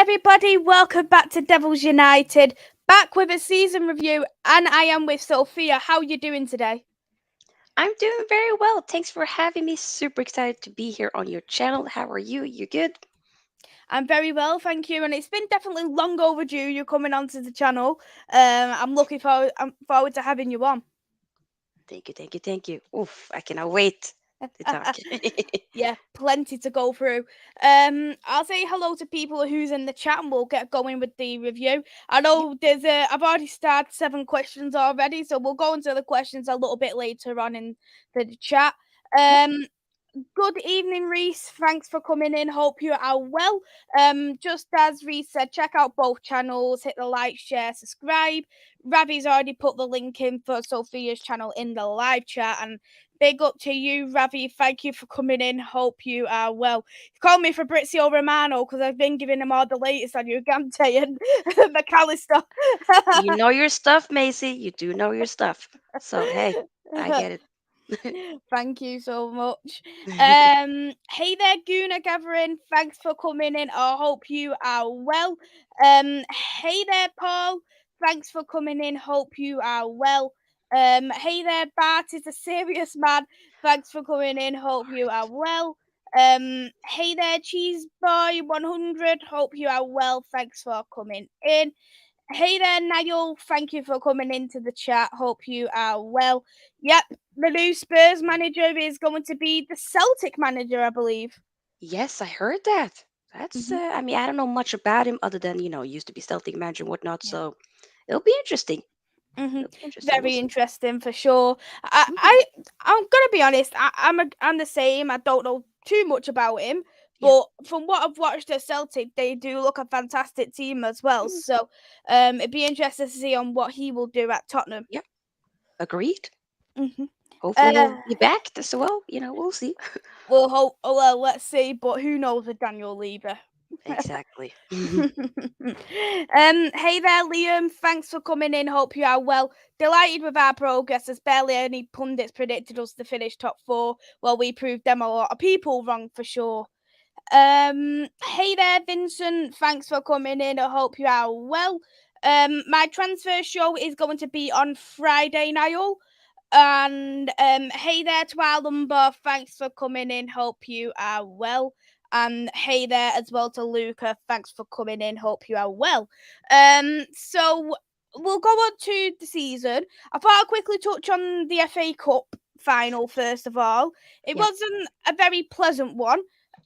everybody, welcome back to Devils United, back with a season review, and I am with Sophia. How are you doing today? I'm doing very well. Thanks for having me. Super excited to be here on your channel. How are you? You good? I'm very well, thank you, and it's been definitely long overdue you coming onto the channel. I'm forward to having you on. Thank you. Oof, I cannot wait to talk. Yeah, plenty to go through. I'll say hello to people who's in the chat, and we'll get going with the review. I Yep. know I've already started 7 questions already, so we'll go into the questions a little bit later on in the chat. Yep. Um, Good evening, Reese. Thanks for coming in. Hope you are well. Just as Reese said, check out both channels, hit the like, share, subscribe. Ravi's already put the link in for Sophia's channel in the live chat, and big up to you, Ravi. Thank you for coming in. Hope you are well. Call me Fabrizio Romano because I've been giving him all the latest on Ugante and McAllister. You know your stuff, Macy. You do know your stuff. So hey, I get it. Thank you so much. Hey there, Guna Gathering. Thanks for coming in. I hope you are well. Hey there, Paul. Thanks for coming in. Hope you are well. Hey there, Bart is a serious man. Thanks for coming in. Hope you are well. Hey there, Cheese Boy 100. Hope you are well. Thanks for coming in. Hey there, Niall. Thank you for coming into the chat. Hope you are well. Yep, the new Spurs manager is going to be the Celtic manager, I believe. Yes, I heard that. That's. Hmm. I mean, I don't know much about him other than he used to be Celtic manager and whatnot. Yeah. So it'll be interesting. Hmm. It'll be interesting. We'll Very see. interesting for sure. I, Mhm. I I'm gonna be honest. I'm the same. I don't know too much about him, Yeah. but from what I've watched at Celtic, they do look a fantastic team as well. Mm, So, it'd be interesting to see on what he will do at Tottenham. yep. Agreed. Hmm. Hopefully he'll Uh, be back as well. We'll see. we'll hope. Oh, well, let's see. But who knows with Daniel Levy? Exactly. Hey there, Liam. Thanks for coming in. Hope you are well. Delighted with our progress, as barely any pundits predicted us to finish top four. Well, we proved them a lot of people wrong for sure. Hey there, Vincent. Thanks for coming in. I hope you are well. My transfer show is going to be on Friday, Niall. And hey there to our number. Thanks for coming in. Hope you are well. And hey there as well to Luca. Thanks for coming in. Hope you are well. So we'll go on to the season. I thought I'd quickly touch on the FA Cup final first of all. It Yep. wasn't a very pleasant one.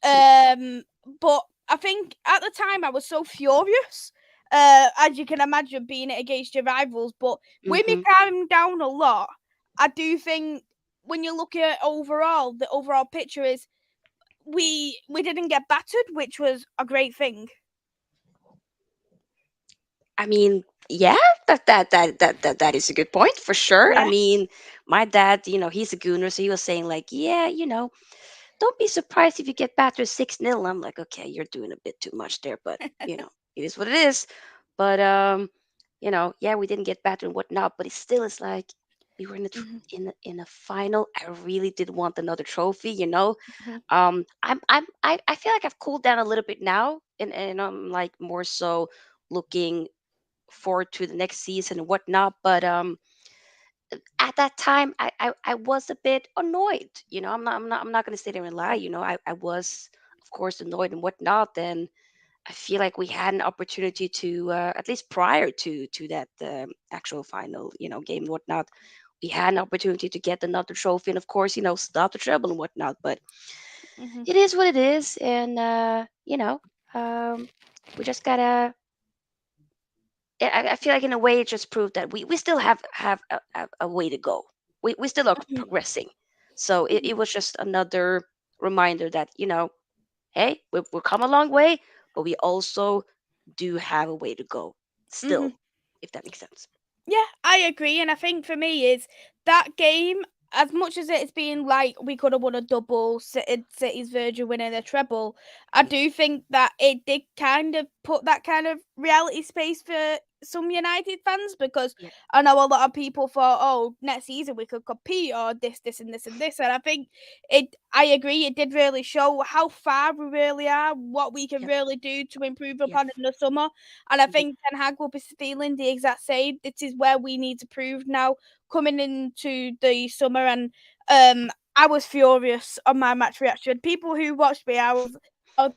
Um, but I think at the time I was so furious. As you can imagine, being it against your rivals, but with me Mm-hmm. calming down a lot, I do think when you look at overall, the overall picture is we didn't get battered, which was a great thing. I mean, yeah, that is a good point for sure. I Yeah. mean, my dad, he's a gooner, so he was saying like, yeah, don't be surprised if you get battered 6-0. I'm like, okay, you're doing a bit too much there, but it is what it is. But yeah, we didn't get battered and whatnot, but it still is like we were in a Mhm, in a final. I really did want another trophy. mhm, I feel like I've cooled down a little bit now, and I'm like more so looking forward to the next season and whatnot. But at that time, I was a bit annoyed. I'm not gonna sit there and lie. I was of course annoyed and whatnot. Then I feel like we had an opportunity to at least prior to that actual final game and whatnot. We had an opportunity to get another trophy and of course stop the treble and whatnot. But mhm, it is what it is, and we just gotta. I feel like in a way it just proved that we still have a way to go. We still are mhm, progressing. So it mhm, was just another reminder that hey, we've come a long way, but we also do have a way to go mhm. still, if that makes sense. Yeah, I agree, and I think for me is that game. As much as it's been like we could have won a double, City's Virgil winning a treble, I do think that it did kind of put that kind of reality space for some United fans, because Yeah, I know a lot of people thought, oh, next season we could compete or this and this and this. And I think I agree, it did really show how far we really are, what we can yep, really do to improve yep, upon in the summer. And I mhm, think Ten Hag will be feeling the exact same. This is where we need to prove now coming into the summer. And I was furious on my match reaction. People who watched me, I was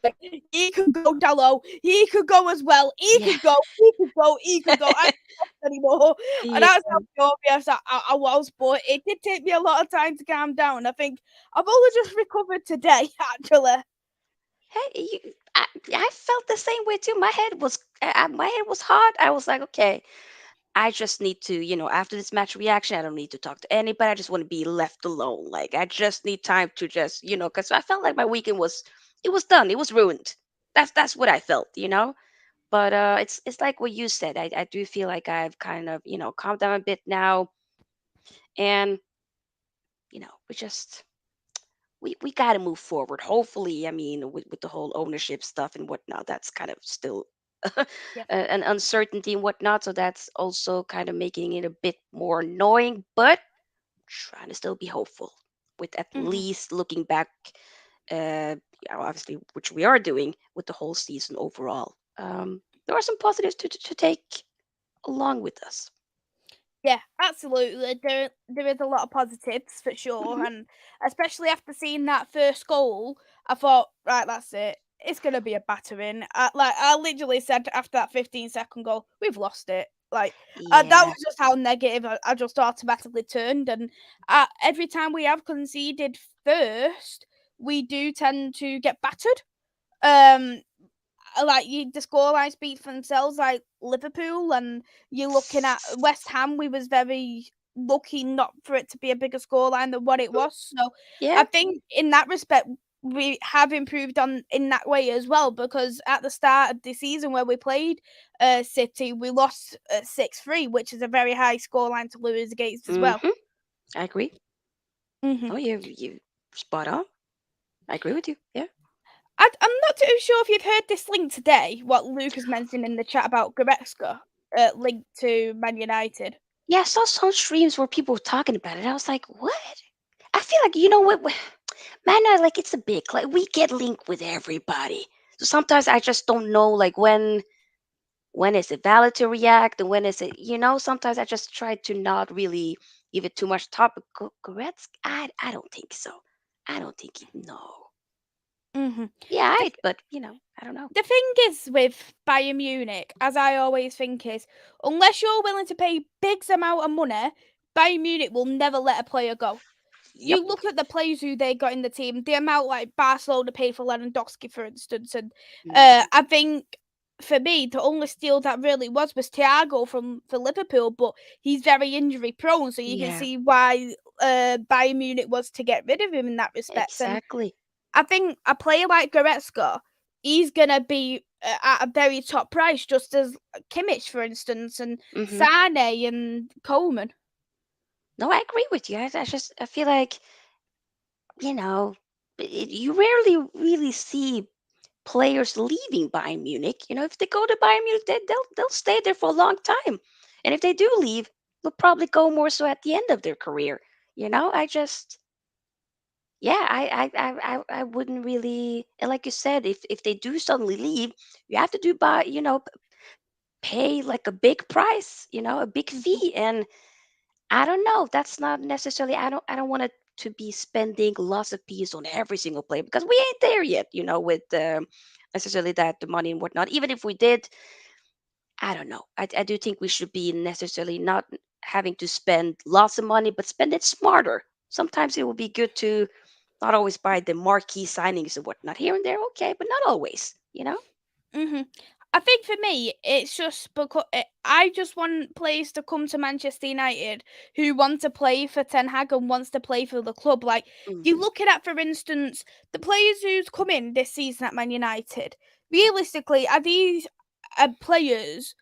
like, he could go Dallo, he could go as well, he yeah, could go, he could go, he could go. I can't anymore. And yeah. that's how furious I was. But it did take me a lot of time to calm down. I think I've only just recovered today, actually. Hey, I felt the same way too. My head was hot. I was like, okay, I just need to, after this match reaction, I don't need to talk to anybody. I just want to be left alone. Like I just need time to just, because I felt like my weekend it was done. It was ruined. That's what I felt. But it's like what you said. I do feel like I've kind of, calmed down a bit now, and we just we got to move forward. Hopefully, I mean, with the whole ownership stuff and whatnot, that's kind of still Yeah. an uncertainty and whatnot. So that's also kind of making it a bit more annoying, but trying to still be hopeful with at Hmm. least looking back, obviously, which we are doing with the whole season overall. There are some positives to take along with us. Yeah, absolutely. There is a lot of positives for sure, Hmm. and especially after seeing that first goal, I thought, right, that's it. It's gonna be a battering. I literally said after that 15-second goal, we've lost it. Like that Yeah. was just how negative I just automatically turned. And every time we have conceded first, we do tend to get battered. Um, like the scoreline speaks for themselves. Like Liverpool, and you're looking at West Ham. We was very lucky not for it to be a bigger scoreline than what it Mhm. was. So Yeah. I think in that respect we have improved on in that way as well, because at the start of the season where we played City, we lost 6-3, which is a very high scoreline to lose against as well. Hmm. I agree. Hmm. Oh, you spot on. I agree with you. Yeah. I'm not too sure if you've heard this link today, what Lucas mentioned in the chat about Goretzka linked to Man United. Yeah, I saw some streams where people were talking about it. I was like, what? I feel like, you know what? Man, like it's a big, like we get linked with everybody. So sometimes I just don't know, like when is it valid to react and when is it, sometimes I just try to not really give it too much topic. Correct? I don't think so. I don't think no. Hmm. Yeah, The, but I don't know. the thing is with Bayern Munich, as I always think, is unless you're willing to pay big amount of money, Bayern Munich will never let a player go. Yep. You look at the players who they got in the team, the amount like Barcelona paid for Lewandowski, for instance, and Hmm. I think for me the only steal that really was Thiago from for Liverpool, but he's very injury prone, so you can Yeah, see why Bayern Munich was to get rid of him in that respect. And exactly. I think a player like Goretzka, he's gonna be at a very top price, just as Kimmich, for instance, and Hmm. Sane and Coleman. No, I agree with you. I feel like, you know, you rarely really see players leaving Bayern Munich. If they go to Bayern Munich, they'll stay there for a long time. And if they do leave, they'll probably go more so at the end of their career. I just, yeah, I wouldn't really. And like you said, if they do suddenly leave, you have to pay like a big price, a big Mhm. fee. And I don't know. That's not necessarily. I don't want to be spending lots of peas on every single player because we ain't there yet. With necessarily that the money and whatnot. Even if we did, I don't know. I do think we should be necessarily not having to spend lots of money, but spend it smarter. Sometimes it will be good to not always buy the marquee signings and whatnot. Here and there, okay, but not always. Mhm. I think for me, it's just because I just want players to come to Manchester United who want to play for Ten Hag and wants to play for the club. Like you Hmm. looking at, for instance, the players who's come in this season at Man United. Realistically, are these players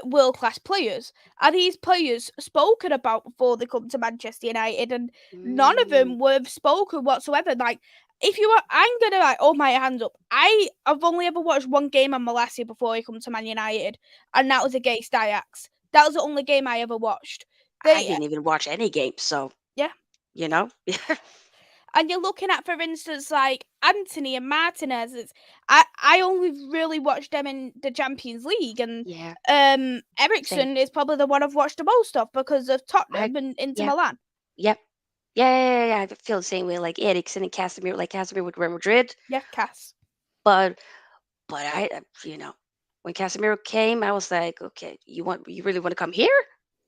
world class players? Are these players spoken about before they come to Manchester United? And none of Mm, them were spoken whatsoever. Like if you are, I'm gonna like hold my hands up. I've only ever watched one game on Malasia before he come to Man United, and that was against Ajax. That was the only game I ever watched. I They, didn't even watch any games, so yeah. you know. And you're looking at, for instance, like Anthony and Martinez. I only really watched them in the Champions League, and Yeah, same. Ericsson is probably the one I've watched the most of because of I Tottenham and Inter yeah, Milan. yep. Yeah. I feel the same way. Like Eriksen and Casemiro, like Casemiro with Real Madrid. Yeah, Cass. But when Casemiro came, I was like, okay, you really want to come here?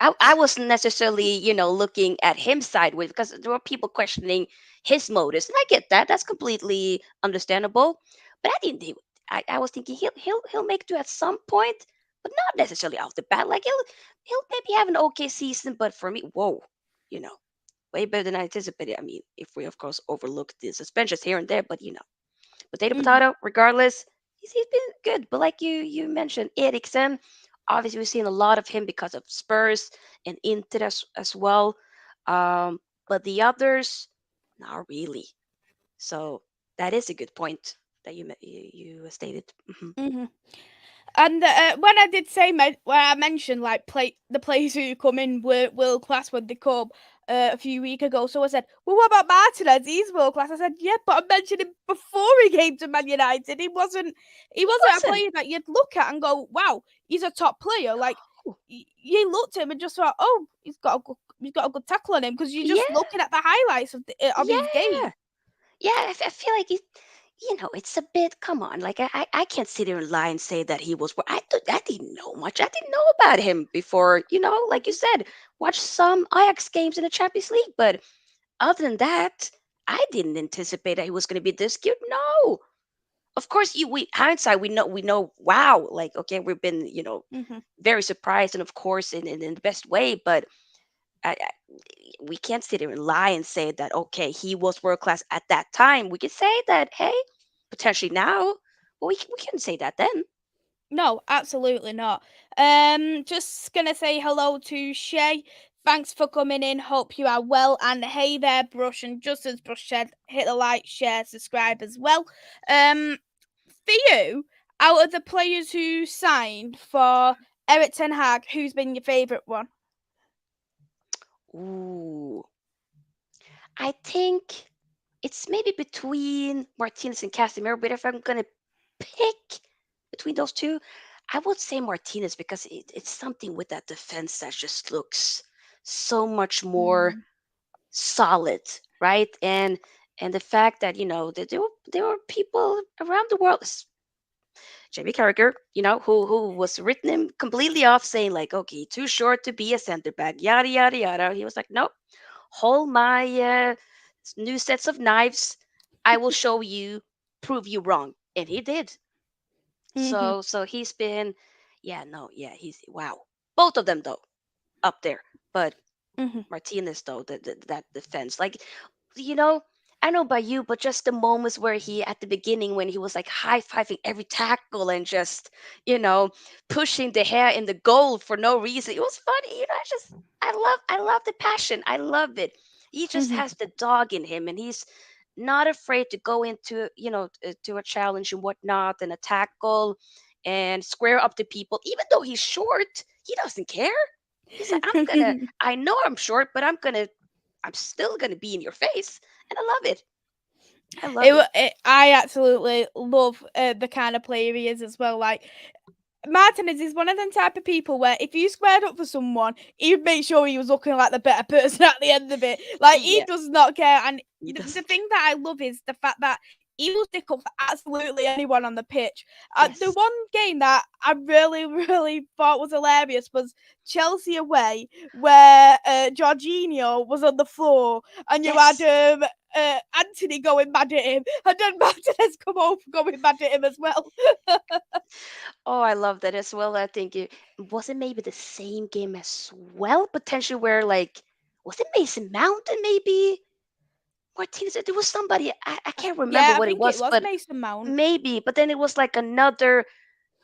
I wasn't necessarily, looking at him sideways because there were people questioning his motives, and I get that. That's completely understandable. But I didn't. I was thinking he'll make do at some point, but not necessarily off the bat. Like he'll maybe have an okay season, but for me, whoa, you know, way better than I anticipated. I mean, if we of course overlook the suspensions here and there, but potato Mm-hmm. potato. Regardless, he's been good. But like you mentioned, Eriksen, obviously we've seen a lot of him because of Spurs and Inter as well. But the others, not really. So that is a good point that you stated. Mm-hmm. And when I did say when I mentioned like the players who come in were world class when they come a few weeks ago, so I said, "Well, what about Martinez? He's world class." I said, "Yeah, but I mentioned him before he came to Man United. He wasn't. He He wasn't a wasn't. player that you'd look at and go, wow, he's a top player.' Like No. you looked at him and just thought, oh, he's got a good tackle on him because you're just Yeah, looking at the highlights of his game." yeah, yeah. I feel like it's a bit. Come on, like I can't sit here and lie and say that he was. I didn't know much. I didn't know about him before. Like you said, watch some Ajax games in the Champions League, but other than that, I didn't anticipate that he was going to be this good. No, of course, we hindsight we know. Wow, like okay, we've been Hmm. very surprised, and of course in the best way. But we can't sit here and lie and say that okay, he was world class at that time. We could say that hey, potentially now, but we couldn't say that then. No, absolutely not. Just gonna say hello to Shay. Thanks for coming in. Hope you are well. And hey there, Brush. And just as Brush said, hit the like, share, subscribe as well. For you, out of the players who signed for Erik Ten Hag, who's been your favourite one? Ooh, I think it's maybe between Martinez and Casemiro, but if I'm gonna pick between those two, I would say Martinez because it's something with that defense that just looks so much more Mm. solid, right? And the fact that that there were people around the world, Jamie Carragher, who was written him completely off, saying like, okay, too short to be a center back, yada yada yada. He was like, nope, hold my new sets of knives. I will show you, prove you wrong, and he did. Mhm. So he's been, yeah, no, yeah, he's wow. Both of them though, up there, but Mhm. Martinez though, that defense, like, you know, I know about you, but just the moments where he at the beginning when he was like high fiving every tackle and just you know pushing the hair in the goal for no reason, it was funny. I love the passion. I love it. He just Mhm. has the dog in him, and he's not afraid to go into to a challenge and whatnot and a tackle and square up to people, even though he's short. He doesn't care. He's like, I know I'm short, but I'm still gonna be in your face, and I love it. I love it. I absolutely love the kind of player he is as well. Like Martinez is one of them type of people where if you squared up for someone, he'd make sure he was looking like the better person at the end of it. Like he Yeah, does not care. And he the doesn't. thing that I love is the fact that he will stick up for absolutely anyone on the pitch. The Yes, one game that I really, really thought was hilarious was Chelsea away, where Jorginho was on the floor and you had yes. Anthony going mad at him, and then Martinez come over going mad at him as well. Oh, I love that as well. I think it wasn't maybe the same game as well, potentially where like was it Mason Mountain maybe? Martinez, there was somebody I can't remember Yeah, I what it think it was, was but Mason Mount. maybe. But then it was like another,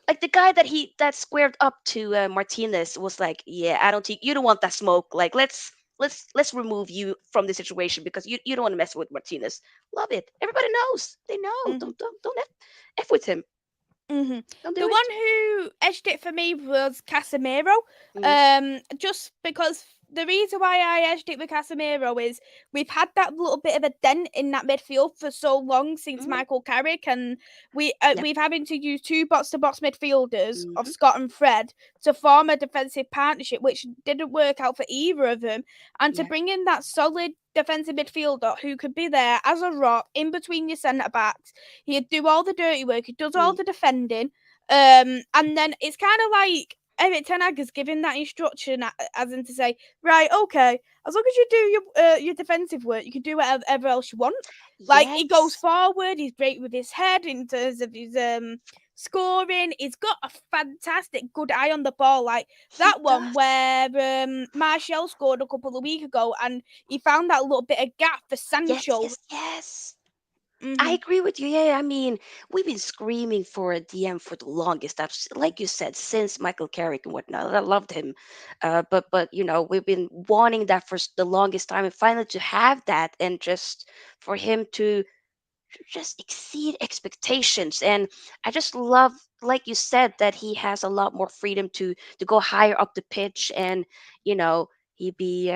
like the guy that squared up to Martinez was like, yeah, I don't think you don't want that smoke. Like, let's remove you from the situation because you don't want to mess with Martinez. Love it. Everybody knows. They know. Mhm. Don't f with him. hmm Don't do The it. one who edged it for me was Casemiro. Mm, Just because the reason why I edged it with Casemiro is we've had that little bit of a dent in that midfield for so long since mm, Michael Carrick, and yeah. we've having to use two box-to-box midfielders of Hmm. Scott and Fred to form a defensive partnership, which didn't work out for either of them, and to Yeah. bring in that solid defensive midfielder who could be there as a rock in between your centre backs. He'd do all the dirty work. He does all Mm, the defending. And then it's kind of like Erik Ten Hag is giving that instruction, as in to say, right, okay, as long as you do your defensive work, you can do whatever else you want. Like he goes yes. forward, he's great with his head in terms of his scoring. He's got a fantastic good eye on the ball, like He that one does. where Martial scored a couple of weeks ago, and he found that little bit of gap for Yes. Sancho. Yes. Yes. I hmm agree with you. Yeah, I mean, we've been screaming for a DM for the longest. Like you said, since Michael Carrick and whatnot. I loved him, but we've been wanting that for the longest time, and finally to have that, and just for him to just exceed expectations. And I just love, like you said, that he has a lot more freedom to go higher up the pitch, and you know he be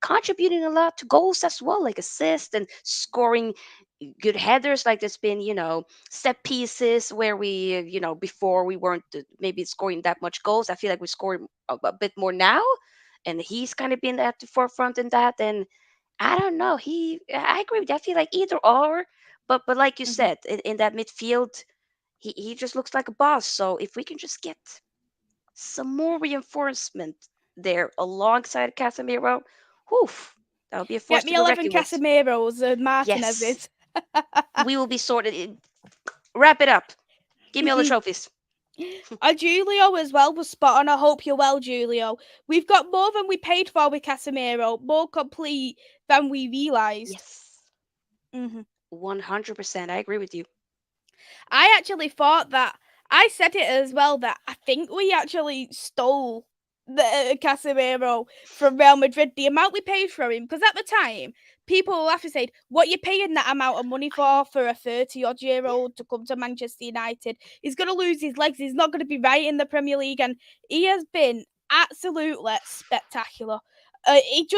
contributing a lot to goals as well, like assists and scoring good headers. Like there's been set pieces where we before we weren't maybe scoring that much goals. I feel like we score a bit more now, and he's kind of been at the forefront in that. And I don't know. I agree with you. I feel like either or, but like you hmm said, in that midfield, he just looks like a boss. So if we can just get some more reinforcement there alongside Casemiro, whew, that would be a force Get to me be 11 reckoned with. Casemiros and Yes, Martinez's. we will be sorted. Wrap it up. Give me all the trophies. Julio as well was spot on. I hope you're well, Julio. We've got more than we paid for with Casemiro, more complete than we realised. Yes, hmm 100%. I agree with you. I actually thought that I said it as well that I think we actually stole the Casemiro from Real Madrid. The amount we paid for him, because at the time people will have to say, "What you paying that amount of money I know. for a 30-odd year old to come to Manchester United? He's going to lose his legs. He's not going to be right in the Premier League." And he has been absolutely spectacular. It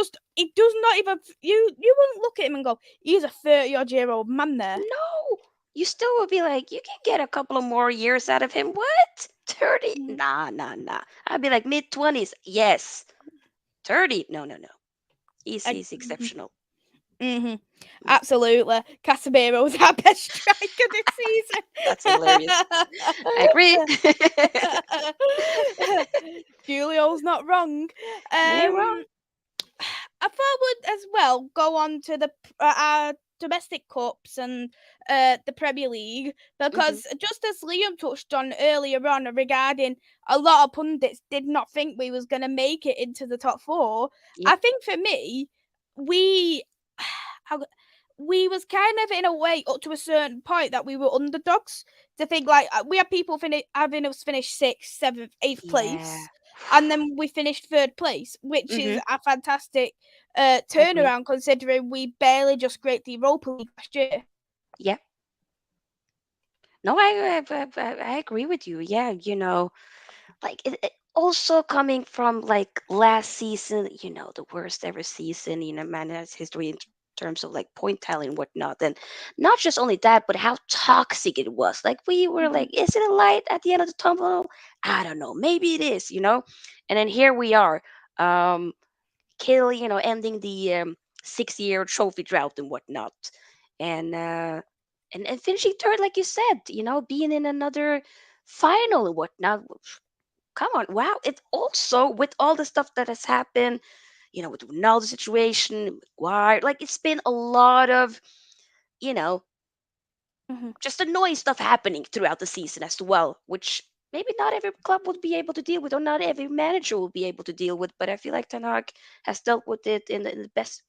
does not even you wouldn't look at him and go, "He's a 30-odd-year-old man there." No, you still would be like, you can get a couple of more years out of him. What? 30? Mm-hmm. Nah, nah, nah. I'd be like mid 20s. Yes. 30? No, no, no. He's exceptional. Mm-hmm. Mm, Absolutely. Casemiro was our best striker this season. that's hilarious. I agree. Julio's not wrong. You ain't wrong. I thought we'd as well go on to the our domestic cups and the Premier League Hmm. because just as Liam touched on earlier on regarding a lot of pundits did not think we was going to make it into the top four. Yep. I think for me, we how- we was kind of in a way up to a certain point that we were underdogs to think like we had people having us finish sixth, seventh, eighth Yeah. place, and then we finished third place, which is Hmm. a fantastic I agree. turnaround considering we barely just scraped the Europa League last year. Yep. No, I agree with you. Yeah, like also coming from like last season, the worst ever season, man has history in terms of like point tally and whatnot. And not just only that, but how toxic it was. Like we were Mhm, like, is it a light at the end of the tunnel? I don't know. Maybe it is. And then here we are, um, ending the 6-year trophy drought and whatnot. And finishing third, like you said, being in another final and whatnot. Come on, wow! It's also with all the stuff that has happened, with the Ronaldo situation, Maguire. Like it's been a lot of, you know, mhm, just annoying stuff happening throughout the season as well, which maybe not every club would be able to deal with, or not every manager will be able to deal with. But I feel like Ten Hag has dealt with it in the best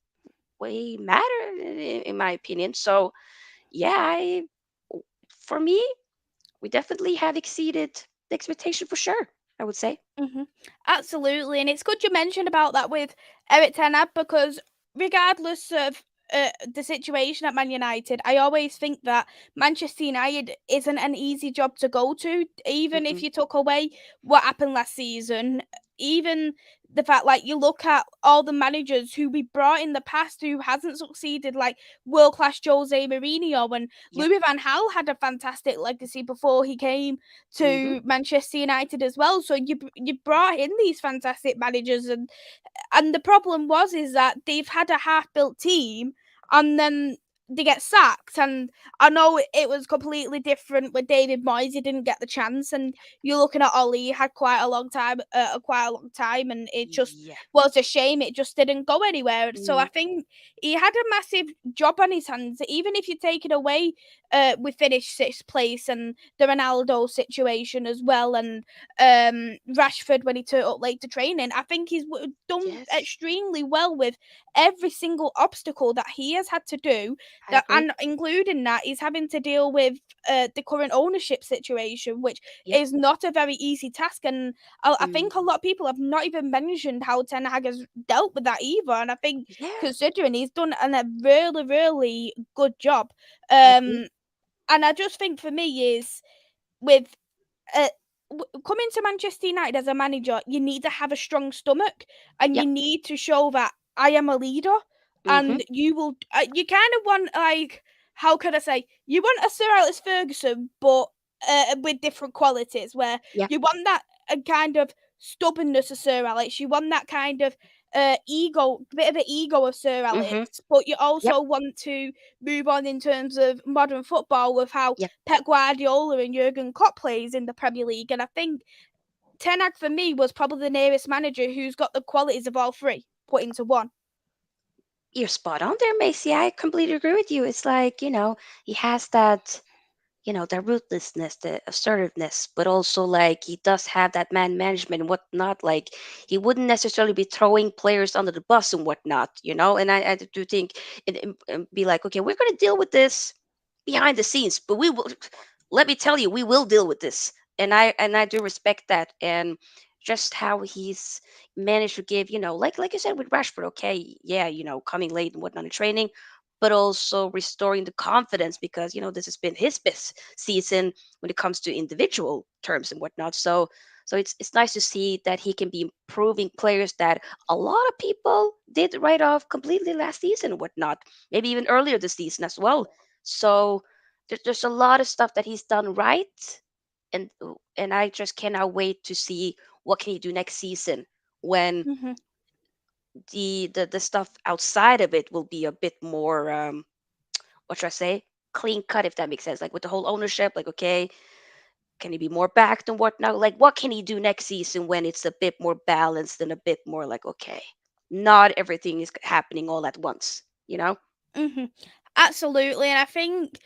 way matter, in my opinion. So yeah, for me, we definitely have exceeded the expectation for sure. I would say. Hmm. Absolutely, and it's good you mentioned about that with Erik Ten Hag because regardless of the situation at Man United, I always think that Manchester United isn't an easy job to go to. Even if Mm-mm. you took away what happened last season, even the fact like you look at all the managers who we brought in the past who hasn't succeeded, like world class Jose Mourinho and Yep. Louis Van Gaal had a fantastic legacy before he came Mm-hmm. to Manchester United as well. So you brought in these fantastic managers, and the problem was is that they've had a half built team, and then they get sacked. And I know it was completely different with David Moyes. He didn't get the chance, and you're looking at Ollie. He had quite a long time, and it just Yeah. was a shame. It just didn't go anywhere. So I Mm. think he had a massive job on his hands. Even if you take it away, we finished sixth place, and the Ronaldo situation as well, and Rashford when he turned up late to training. I think he's done Yes, extremely well with every single obstacle that he has had to do. I That agree. and including that he's having to deal with the current ownership situation, which Yep. is not a very easy task. And I Mm. think a lot of people have not even mentioned how Ten Hag has dealt with that either. And I think Yeah, considering he's done a really really good job. I agree. Um, and I just think for me is with uh, coming to Manchester United as a manager, you need to have a strong stomach and you Yep. need to show that I am a leader. Mm-hmm. And you will, you kind of want, like, how could I say, you want a Sir Alex Ferguson, but with different qualities, where Yeah. you want that kind of stubbornness of Sir Alex, you want that kind of ego, bit of an ego of Sir Mm-hmm. Alex, but you Yep. also want to move on in terms of modern football with how Yep. Pep Guardiola and Jurgen Klopp plays in the Premier League. And I think Ten Hag for me was probably the nearest manager who's got the qualities of all three put into one. You're spot on there, Macy. I completely agree with you. It's like, he has that, the ruthlessness, the assertiveness, but also like he does have that man management and whatnot. Like he wouldn't necessarily be throwing players under the bus and whatnot, and I do think and be like, okay, we're going to deal with this behind the scenes, but we will, let me tell you, we will deal with this. And I do respect that. And just how he's managed to give, like you said with Rashford, okay, yeah, coming late and whatnot in training, but also restoring the confidence because this has been his best season when it comes to individual terms and whatnot. So it's nice to see that he can be improving players that a lot of people did write off completely last season and whatnot, maybe even earlier this season as well. So there's a lot of stuff that he's done right, and I just cannot wait to see what can he do next season when Mm-hmm. the stuff outside of it will be a bit more what should I say, clean cut, if that makes sense. Like with the whole ownership, like okay, can he be more backed and whatnot? Like what can he do next season when it's a bit more balanced and a bit more like okay, not everything is happening all at once, you know? Mm-hmm. Absolutely, and I think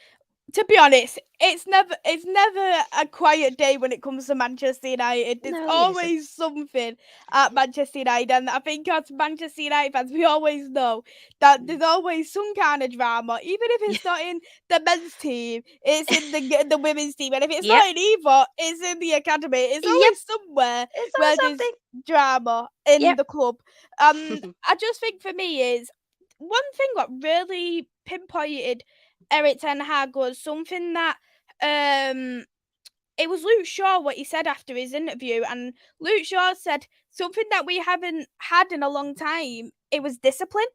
to be honest, it's never a quiet day when it comes to Manchester United. There's No, it isn't. always something at Manchester United, and I think as Manchester United fans, we always know that Mm. there's always some kind of drama, even if Yeah. it's not in the men's team, it's in the women's team, and if it's Yep. not in either, it's in the academy. It's Yep. always somewhere It's where always there's something. drama in Yep. the club, and I just think for me is one thing that really pinpointed Erik Ten Hag was something that um it was Luke Shaw what he said after his interview, and Luke Shaw said something that we haven't had in a long time. It was discipline.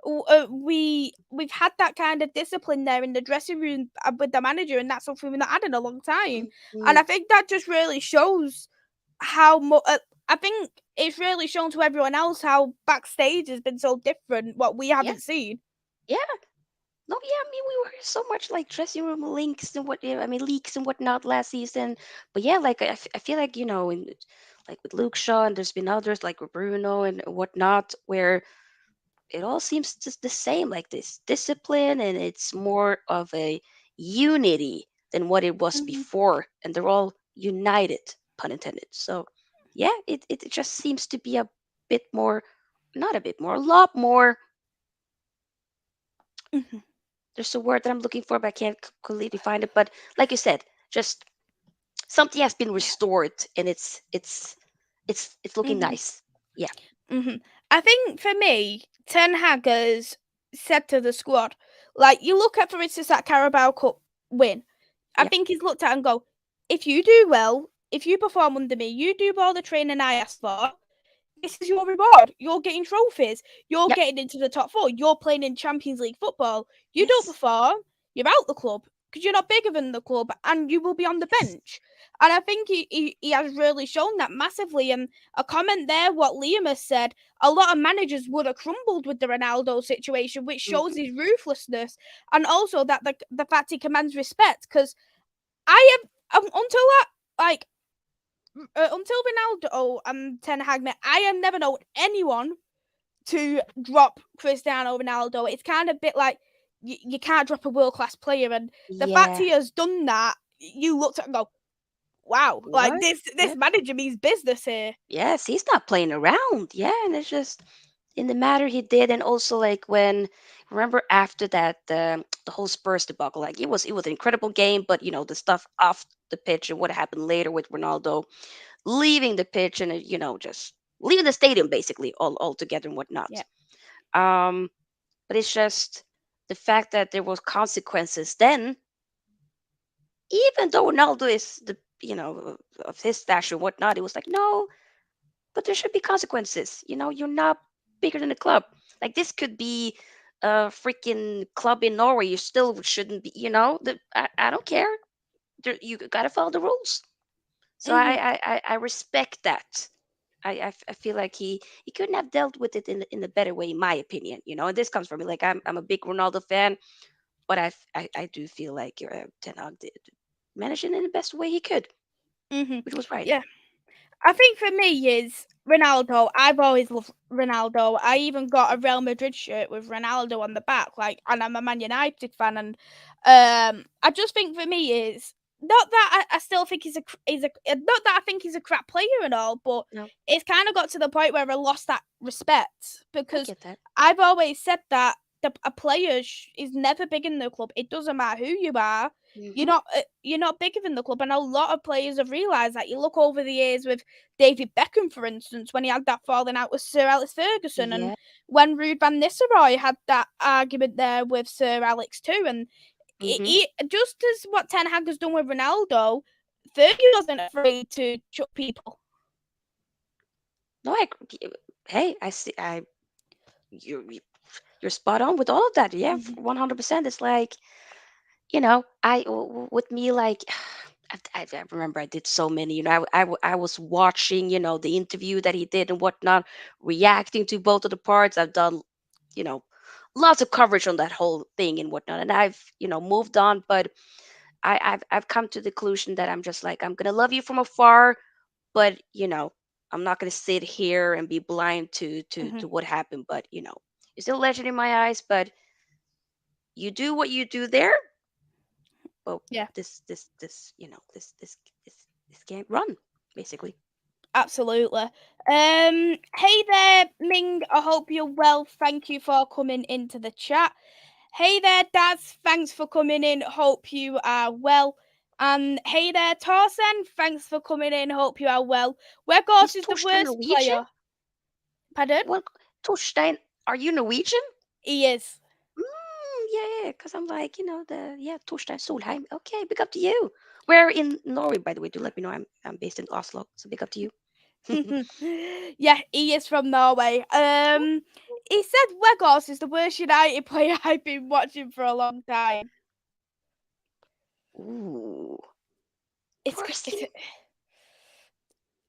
We've had that kind of discipline there in the dressing room with the manager, and that's something we've not had in a long time. And Mhm. I think that just really shows how much. I think it's really shown to everyone else how backstage has been so different. What we Yeah. haven't seen. Yeah. No, yeah, I mean, we were so much like dressing room links and I mean, leaks and whatnot last season. But yeah, like I feel like like with Luke Shaw and there's been others like with Bruno and whatnot, where it all seems just the same, like this discipline, and it's more of a unity than what it was Mm-hmm. before, and they're all united, pun intended. So yeah, it just seems to be a bit more, not a bit more, a lot more. Mm-hmm. There's a word that I'm looking for, but I can't completely find it. But like you said, just something has been Yeah. restored, and it's it's looking Mm-hmm. nice. Yeah, Mm-hmm. I think for me, Ten Hag has said to the squad, like you look at, for instance, that Carabao Cup win. I yeah. think he's looked at and go, if you do well, if you perform under me, you do all the training I asked for. This is your reward. You're getting trophies. You're Yep. getting into the top four. You're playing in Champions League football. You don't Yes. perform, you're out the club because you're not bigger than the club and you will be on the Yes. bench. And I think he has really shown that massively. And a comment there, what Liam has said, a lot of managers would have crumbled with the Ronaldo situation, which shows Hmm. his ruthlessness and also that the fact he commands respect. Because I have, until that, like, until Ronaldo and Ten Hag met, I have never known anyone to drop Cristiano Ronaldo. It's kind of a bit like you can't drop a world class player, and the fact Yeah. he has done that, you looked at and go, "Wow, like What? this Yeah. manager means business here." Yes, he's not playing around. Yeah, and it's just in the matter he did, and also like when remember after that the whole Spurs debacle, like it was an incredible game, but the stuff off the pitch and what happened later with Ronaldo leaving the pitch and just leaving the stadium basically altogether and whatnot. Yeah. Um, but it's just the fact that there was consequences then, even though Ronaldo is the of his stature and whatnot, it was like no, but there should be consequences. You're not bigger than the club. Like this could be a freaking club in Norway. You still shouldn't be. I don't care. You gotta follow the rules. So Mhm. I respect that. I feel like he couldn't have dealt with it in a better way, in my opinion. And this comes from me. Like I'm a big Ronaldo fan, but I do feel like Ten Hag did manage it in the best way he could, Mhm. which was right. Yeah. I think for me is Ronaldo. I've always loved Ronaldo. I even got a Real Madrid shirt with Ronaldo on the back, like, and I'm a Man United fan. And I just think for me is not that I still think not that I think he's a crap player and all, but No, it's kind of got to the point where I lost that respect I because get that. I've always said that a player is never big in the club. It doesn't matter who you are. Hmm. You're not bigger than the club, and a lot of players have realised that. You look over the years with David Beckham, for instance, when he had that falling out with Sir Alex Ferguson, and Yeah. when Ruud van Nistelrooy had that argument there with Sir Alex too. And Hmm. just as what Ten Hag has done with Ronaldo, Fergie wasn't afraid to chuck people. No, hey, I see. You're spot on with all of that. Yeah, Mhm. 100%. It's like with me like. I remember I did so many. I was watching, the interview that he did and whatnot, reacting to both of the parts. I've done, you know, lots of coverage on that whole thing and whatnot, and I've, moved on. But I've come to the conclusion that I'm just like I'm gonna love you from afar, but I'm not gonna sit here and be blind to Mhm. what happened. But you're still a legend in my eyes. But you do what you do there. Well, Yeah. this can't run basically. Absolutely. Hey there, Ming. I hope you're well. Thank you for coming into the chat. Hey there, Daz. Thanks for coming in. Hope you are well. And hey there, Torsen. Thanks for coming in. Hope you are well. Weghorst Is is the Torstein worst Norwegian? player. Pardon? What Torstein? Are you Norwegian? He is. Yeah, because I'm like, Torstein Solheim. Okay, big up to you. Where in Norway, by the way? Do let me know. I'm based in Oslo, so big up to you. Yeah, he is from Norway. He said Weghorst is the worst United player I've been watching for a long time. Ooh, It's parsley.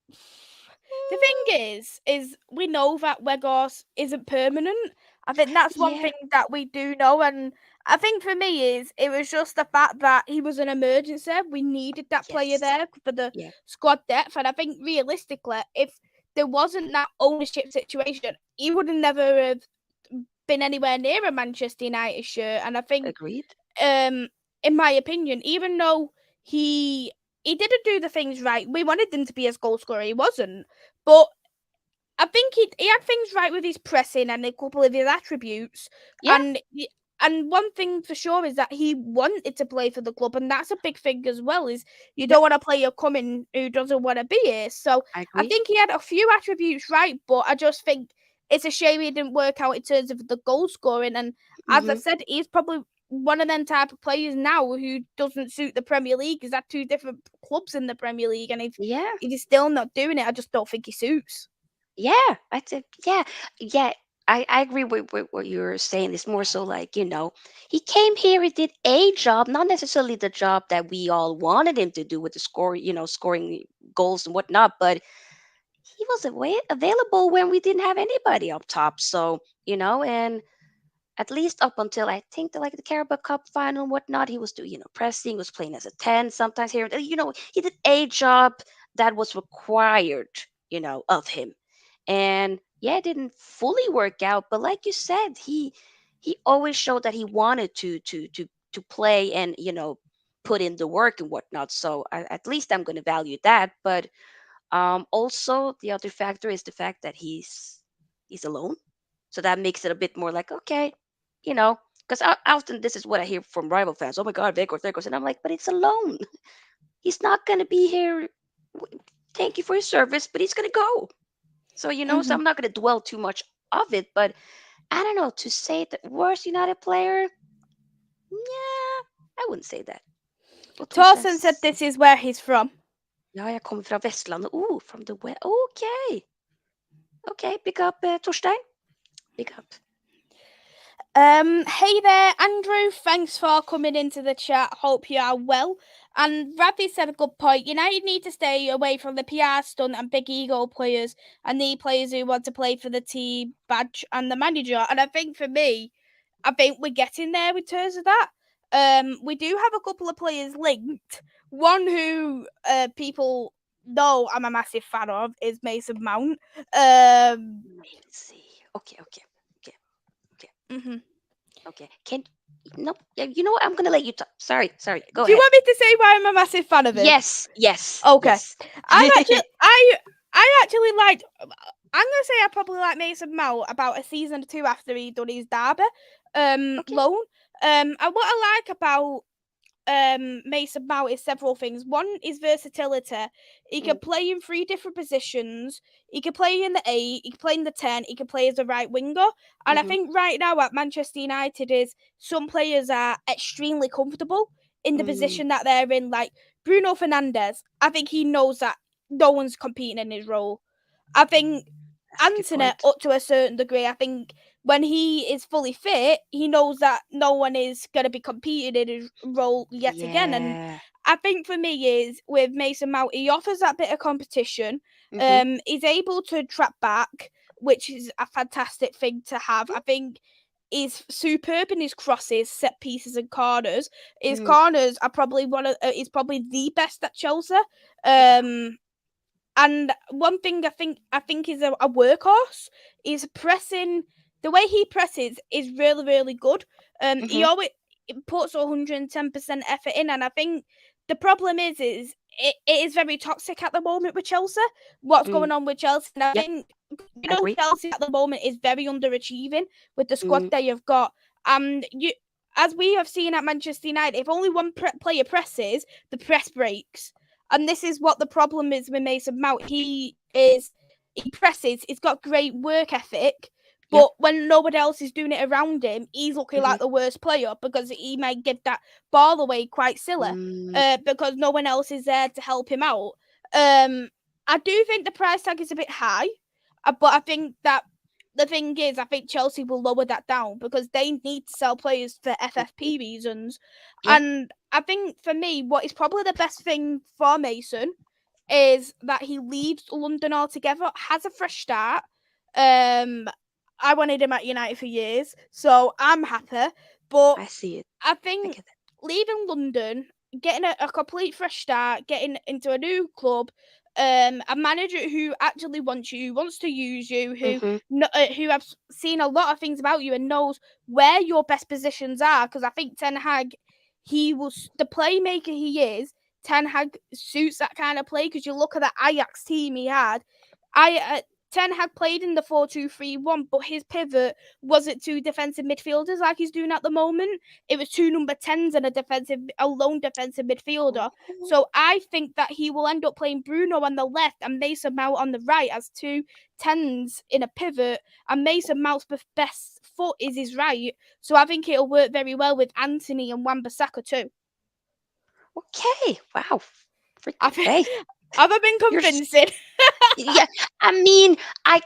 the Mm, thing is we know that Weghorst isn't permanent. I think that's one yeah. thing that we do know, and I think for me is it was just the fact that he was an emergency. We needed that player Yes. there for the Yeah. squad depth, and I think realistically, if there wasn't that ownership situation, he would have never have been anywhere near a Manchester United shirt. And I think, Agreed. um, in my opinion, even though he didn't do the things right, we wanted him to be as goal scorer. He wasn't, but I think he had things right with his pressing and a couple of his attributes, Yeah. and And one thing for sure is that he wanted to play for the club, and that's a big thing as well. Is you Yep, don't want a player coming who doesn't want to be here. So I I agree. think he had a few attributes right, but I just think it's a shame he didn't work out in terms of the goal scoring. And as I Hmm. said, he's probably one of them type of players now who doesn't suit the Premier League. He's at two different clubs in the Premier League, and Yeah, if he's still not doing it, I just don't think he suits. yeah, I think, yeah, yeah. I agree with what you're saying. It's more so like, he came here, he did a job, not necessarily the job that we all wanted him to do with the scoring goals and whatnot, but he was available when we didn't have anybody up top. So, and at least up until I think the Carabao Cup final and whatnot, he was doing, pressing, was playing as a 10 sometimes here. He did a job that was required, of him. And yeah, it didn't fully work out, but like you said, he always showed that he wanted to play and, put in the work and whatnot. So at least I'm going to value that. But also the other factor is the fact that he's alone, so that makes it a bit more like, okay, because often this is what I hear from rival fans. Oh my God, Vegors, and I'm like, but it's alone. He's not gonna be here. Thank you for your service, but he's gonna go. So so Mm-hmm. I'm not gonna dwell too much of it. But I don't know, to say the worst United player. Yeah, I wouldn't say that. But who Torsten said says? this is where he's from. Ja, jag kommer från Västland. Oh, from the west. Okay, okay. Big up, Torstein. Big up. Hey there, Andrew. Thanks for coming into the chat. Hope you are well. And Ravi said a good point. United need to stay away from the PR stunt and big ego players, and need players who want to play for the team, badge, and the manager. And I think for me, I think we're getting there in terms of that. We do have a couple of players linked. One who people know I'm a massive fan of is Mason Mount. Maisy. Okay, okay, okay, okay, Mhm. okay. Can no? Yeah, you know what? I'm gonna let you talk. Sorry, sorry. Go Do you ahead. want me to say why I'm a massive fan of him? Yes, yes, Okay. yes. I'm actually I actually liked I'm gonna say I probably like Mason Mount about a season or two after he done his Derby Okay. loan. And what I like about Mason Mount is several things. One is versatility. He can Mm, play in three different positions. He can play in the 8, he can play in the 10, he can play as a right winger. And I mm-hmm, think right now at Manchester United is some players are extremely comfortable in the mm, position that they're in. Like Bruno Fernandes, I think he knows that no one's competing in his role. I think that's a good Anthony, point. up to a certain degree, I think when he is fully fit, he knows that no one is going to be competing in his role yet again. And Yeah. I think for me is with Mason Mount, he offers that bit of competition. Mm-hmm. He's able to trap back, which is a fantastic thing to have. I think is superb in his crosses, set pieces, and corners. His Mm, corners are probably is probably the best at Chelsea. yeah. Um, and one thing I think is a workhorse is pressing. The way he presses is really really good. He Mm-hmm. always puts 110% effort in, and I think the problem is it is very toxic at the moment with Chelsea. What's Mm, going on with Chelsea? And I yep. think I agree. Chelsea at the moment is very underachieving with the squad Mm, they have got. And as we have seen at Manchester United, if only one player presses, the press breaks. And this is what the problem is with Mason Mount. He presses, he's got great work ethic, yep. but when nobody else is doing it around him, he's looking Mm-hmm. like the worst player because he might give that ball away quite silly, Mm, because no one else is there to help him out. Um, I do think the price tag is a bit high, but I think that the thing is, I think Chelsea will lower that down because they need to sell players for FFP reasons. yeah. And I think for me, what is probably the best thing for Mason is that he leaves London altogether, has a fresh start. Um, I wanted him at United for years, so I'm happy. But I see it. I I think get leaving London, getting a complete fresh start, getting into a new club, a manager who actually wants you, wants to use you, it. Mm-hmm. who have seen a lot of things about you and knows where your best positions are. Because I think Ten Hag, he was the playmaker he is. Ten Hag suits that kind of play because you look at the Ajax team he had. I Ten Hag played in the 4-2-3-1, but his pivot wasn't two defensive midfielders like he's doing at the moment. It was two number 10s and a lone defensive midfielder. Oh, So I think that he will end up playing Bruno on the left and Mason Mount on the right as two 10s in a pivot, and Mason Mount's best foot is his right. So I think it'll work very well with Anthony and Wan-Bissaka too. okay. Wow. Freaking Have hey, I been you're convincing? yeah. I mean, I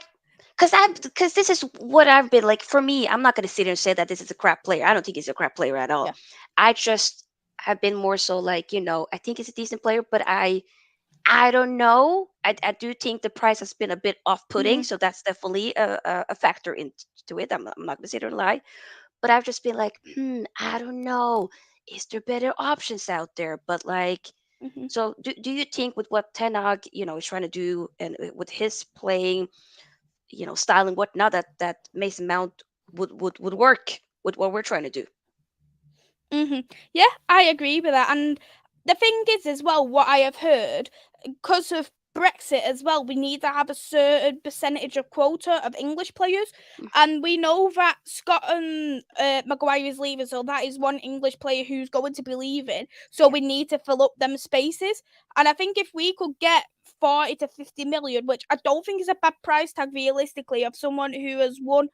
because this is what I've been like. For me, I'm not going to sit here and say that this is a crap player. I don't think he's a crap player at all. Yeah. I just have been more so like, I think he's a decent player, but I don't know. I do think the price has been a bit off-putting, Mhm. so that's definitely a factor into it. I'm not going to sit here and lie, but I've just been like, I don't know. Is there better options out there? But like, Mhm. so do you think with what Ten Hag, is trying to do, and with his playing, style and whatnot, that Mason Mount would work with what we're trying to do? Yeah, I agree with that. And the thing is, as well, what I have heard, because of Brexit as well, we need to have a certain percentage of quota of English players. And we know that Scott and Maguire is leaving, so that is one English player who's going to be leaving. So Yeah. we need to fill up them spaces. And I think if we could get 40 to 50 million, which I don't think is a bad price tag realistically, of someone who has won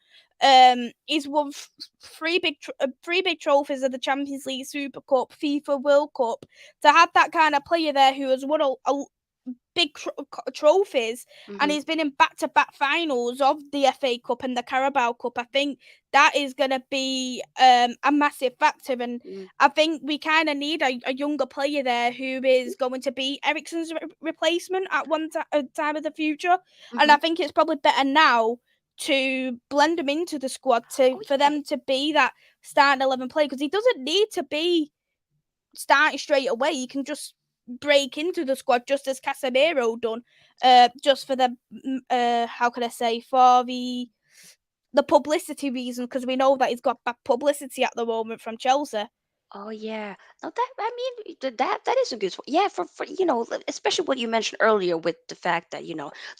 he's won three big trophies of the Champions League, Super Cup, FIFA World Cup. To have that kind of player there who has won a big trophies, and Hmm. he's been in back-to-back finals of the FA Cup and the Carabao Cup. I think that is going to be a massive factor, and Mm. I think we kind of need a younger player there who is going to be Eriksen's replacement at time of the future. And Hmm. I think it's probably better now to blend them into the squad Oh for yeah. them to be that starting 11 player, because he doesn't need to be starting straight away. He can just break into the squad just as Casemiro done, just for the how can I say, for the publicity reason, because we know that he's got bad publicity at the moment from Chelsea. Oh yeah. No, that I mean that is a good yeah, for especially what you mentioned earlier with the fact that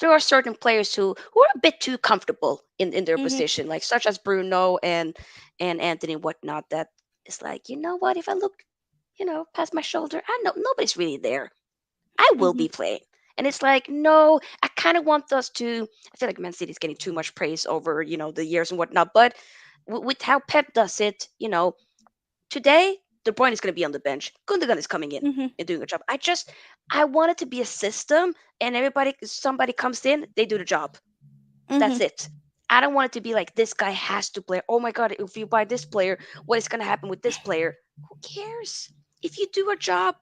there are certain players who are a bit too comfortable in their Mhm. position, like such as Bruno and Anthony and whatnot. That is like, what, if I look past my shoulder, I know nobody's really there. I will Mhm. be playing. And it's like, no, I kind of want us to. I feel like Man City is getting too much praise over, the years and whatnot. But with how Pep does it, today, De Bruyne is going to be on the bench. Gundogan is coming in Mhm. and doing a job. I want it to be a system, and somebody comes in, they do the job. That's Mhm. it. I don't want it to be like this guy has to play. Oh my god, if you buy this player, what is going to happen with this player? Who cares? If you do a job,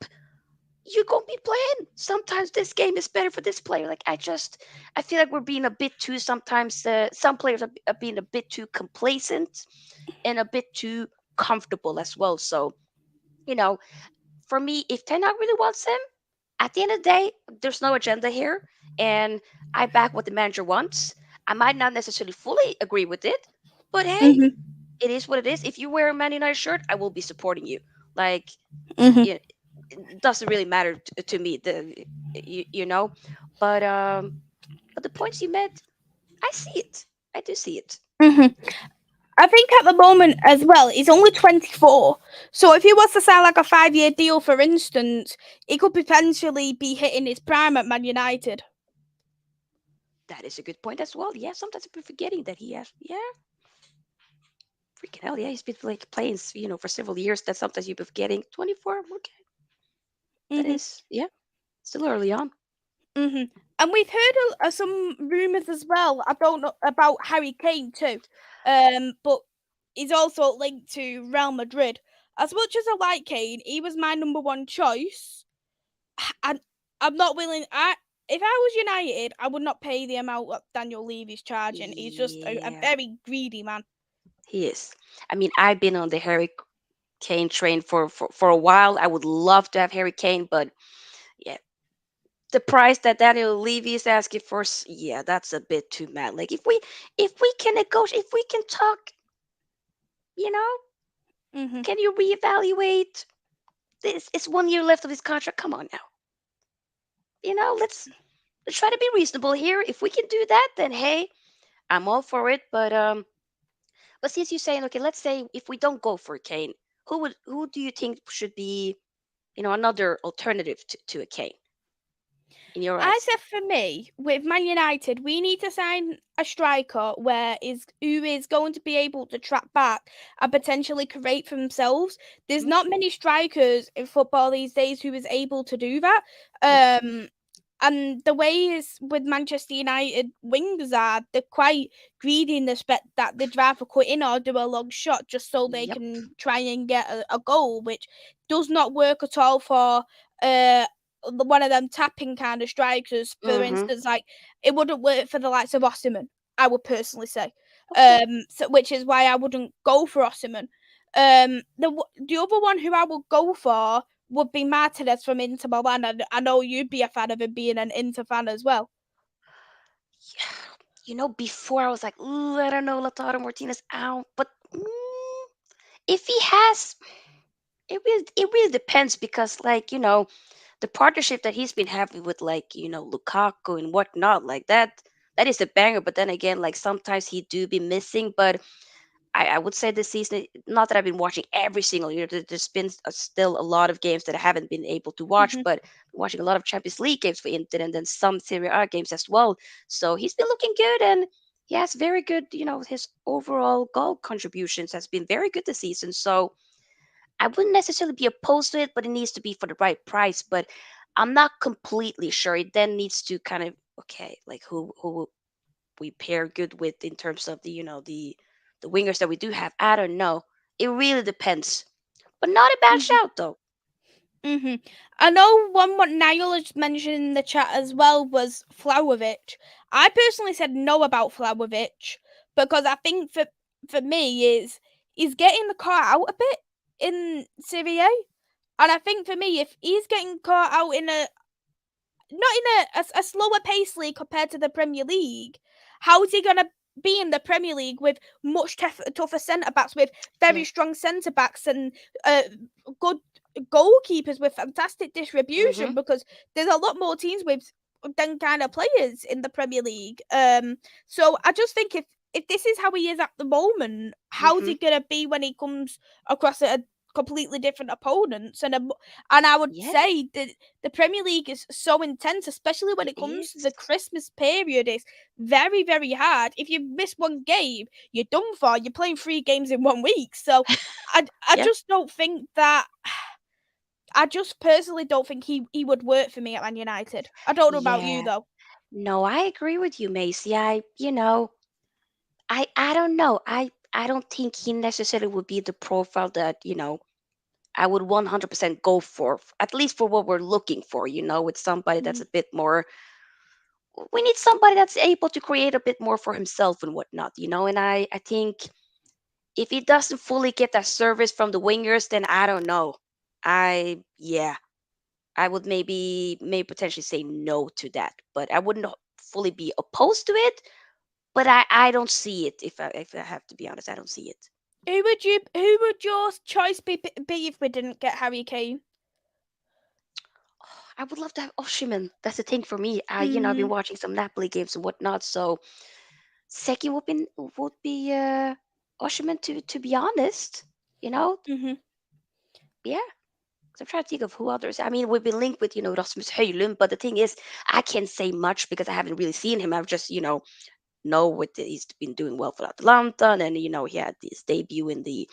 you're going to be playing. Sometimes this game is better for this player. Like, I feel like we're being a bit too, sometimes some players are being a bit too complacent and a bit too comfortable as well. So, you know, for me, if Ten Hag really wants him, at the end of the day, there's no agenda here, and I back what the manager wants. I might not necessarily fully agree with it, but hey, Mhm. it is what it is. If you wear a Man United shirt, I will be supporting you. Like, Mhm. it, it doesn't really matter to me. You know, but the points you made, I see it. I do see it. Mhm. I think at the moment as well, he's only 24. So if he was to sign like a 5-year deal, for instance, he could potentially be hitting his prime at Man United. That is a good point as well. Yeah, sometimes I'm forgetting that he has. Yeah, freaking hell. Yeah, he's been like playing, for several years. That sometimes you've been forgetting. 24. Okay, that Mhm. is, yeah, still early on. Mhm. And we've heard some rumors as well. I don't know about Harry Kane too, but he's also linked to Real Madrid. As much as I like Kane, he was my number one choice. And I'm not willing. If I was United, I would not pay the amount that Daniel Levy's charging. He's just a Yeah, very greedy man. he is. I mean, I've been on the Harry Kane train for a while. I would love to have Harry Kane, but yeah, the price that Daniel Levy is asking for, yeah, that's a bit too mad. Like, if we can negotiate, if we can talk, you know, Mhm. can you reevaluate this? It's 1 year left of his contract. Come on now, let's. let's try to be reasonable here. If we can do that, then hey, I'm all for it. But since you're saying, okay, let's say if we don't go for Kane, who do you think should be, another alternative to a Kane in your I eyes? said for me, with Man United, we need to sign a striker who is going to be able to track back and potentially create for themselves. There's Hmm. not many strikers in football these days who is able to do that. Yep. And the ways with Manchester United wingers are, they're quite greedy in the respect that they'd rather cut in or do a long shot just so they Yep. can try and get a goal, which does not work at all for uh one of them tapping kind of strikers. For Hmm. instance, like it wouldn't work for the likes of Osimhen, I would personally say. Okay. So which is why I wouldn't go for Osimhen. The other one who I would go for would be Martinez from Inter Milan, and I know you'd be a fan of him being an Inter fan as well. Before I was like, ooh, I don't know, Lautaro Martinez out, but if he has, it really depends because, like, the partnership that he's been having with, like, Lukaku and whatnot, like that is a banger. But then again, like, sometimes he do be missing. But I would say this season, not that I've been watching every single year. There's been still a lot of games that I haven't been able to watch, Hmm. but watching a lot of Champions League games for Inter and then some Serie A games as well. So he's been looking good, and he has very good, his overall goal contributions has been very good this season. So I wouldn't necessarily be opposed to it, but it needs to be for the right price. But I'm not completely sure. It then needs to kind of, okay, like who we pair good with in terms of the wingers that we do have. I don't know. It really depends. But not a bad Hmm. shout though. Hmm. I know one what Niall has mentioned in the chat as well was Vlahovic. I personally said no about Vlahovic because I think for me is he's getting the caught out a bit in Serie A, and I think for me if he's getting caught out in a not in a slower pace league compared to the Premier League, how is he going to be in the Premier League with much tougher centre backs, with very Yeah. strong centre backs and good goalkeepers with fantastic distribution? Mhm. Because there's a lot more teams with them kind of players in the Premier League. So I just think if this is how he is at the moment, how's he Mhm. gonna be when he comes across a completely different opponents? And I would Yeah, say that the Premier League is so intense, especially when it it comes to is. the Christmas period. It's very, very hard. If you miss one game, you're done for. You're playing 3 games in 1 week. So I Yeah. just don't think that. I just personally don't think he would work for me at Man United. I don't know about you Yeah. though. No, I agree with you, Macy. I don't know. I don't think he necessarily would be the profile that, I would 100% go for, at least for what we're looking for, with somebody that's Mm-hmm. a bit more. We need somebody that's able to create a bit more for himself and whatnot. And I think if he doesn't fully get that service from the wingers, then I don't know. Yeah, I would maybe potentially say no to that, but I wouldn't fully be opposed to it. But I don't see it. If I have to be honest, I don't see it. Who would your choice be if we didn't get Harry Kane? I would love to have Oshiman. That's the thing for me. I've been Mm-hmm. watching some Napoli games and whatnot. So Seki would be Oshiman to be honest. You know, Mm-hmm. yeah. 'Cause I'm trying to think of who others. I mean, we've been linked with Rasmus Højlund, but the thing is, I can't say much because I haven't really seen him. I've just know he's been doing well for Atalanta, and then he had his debut in the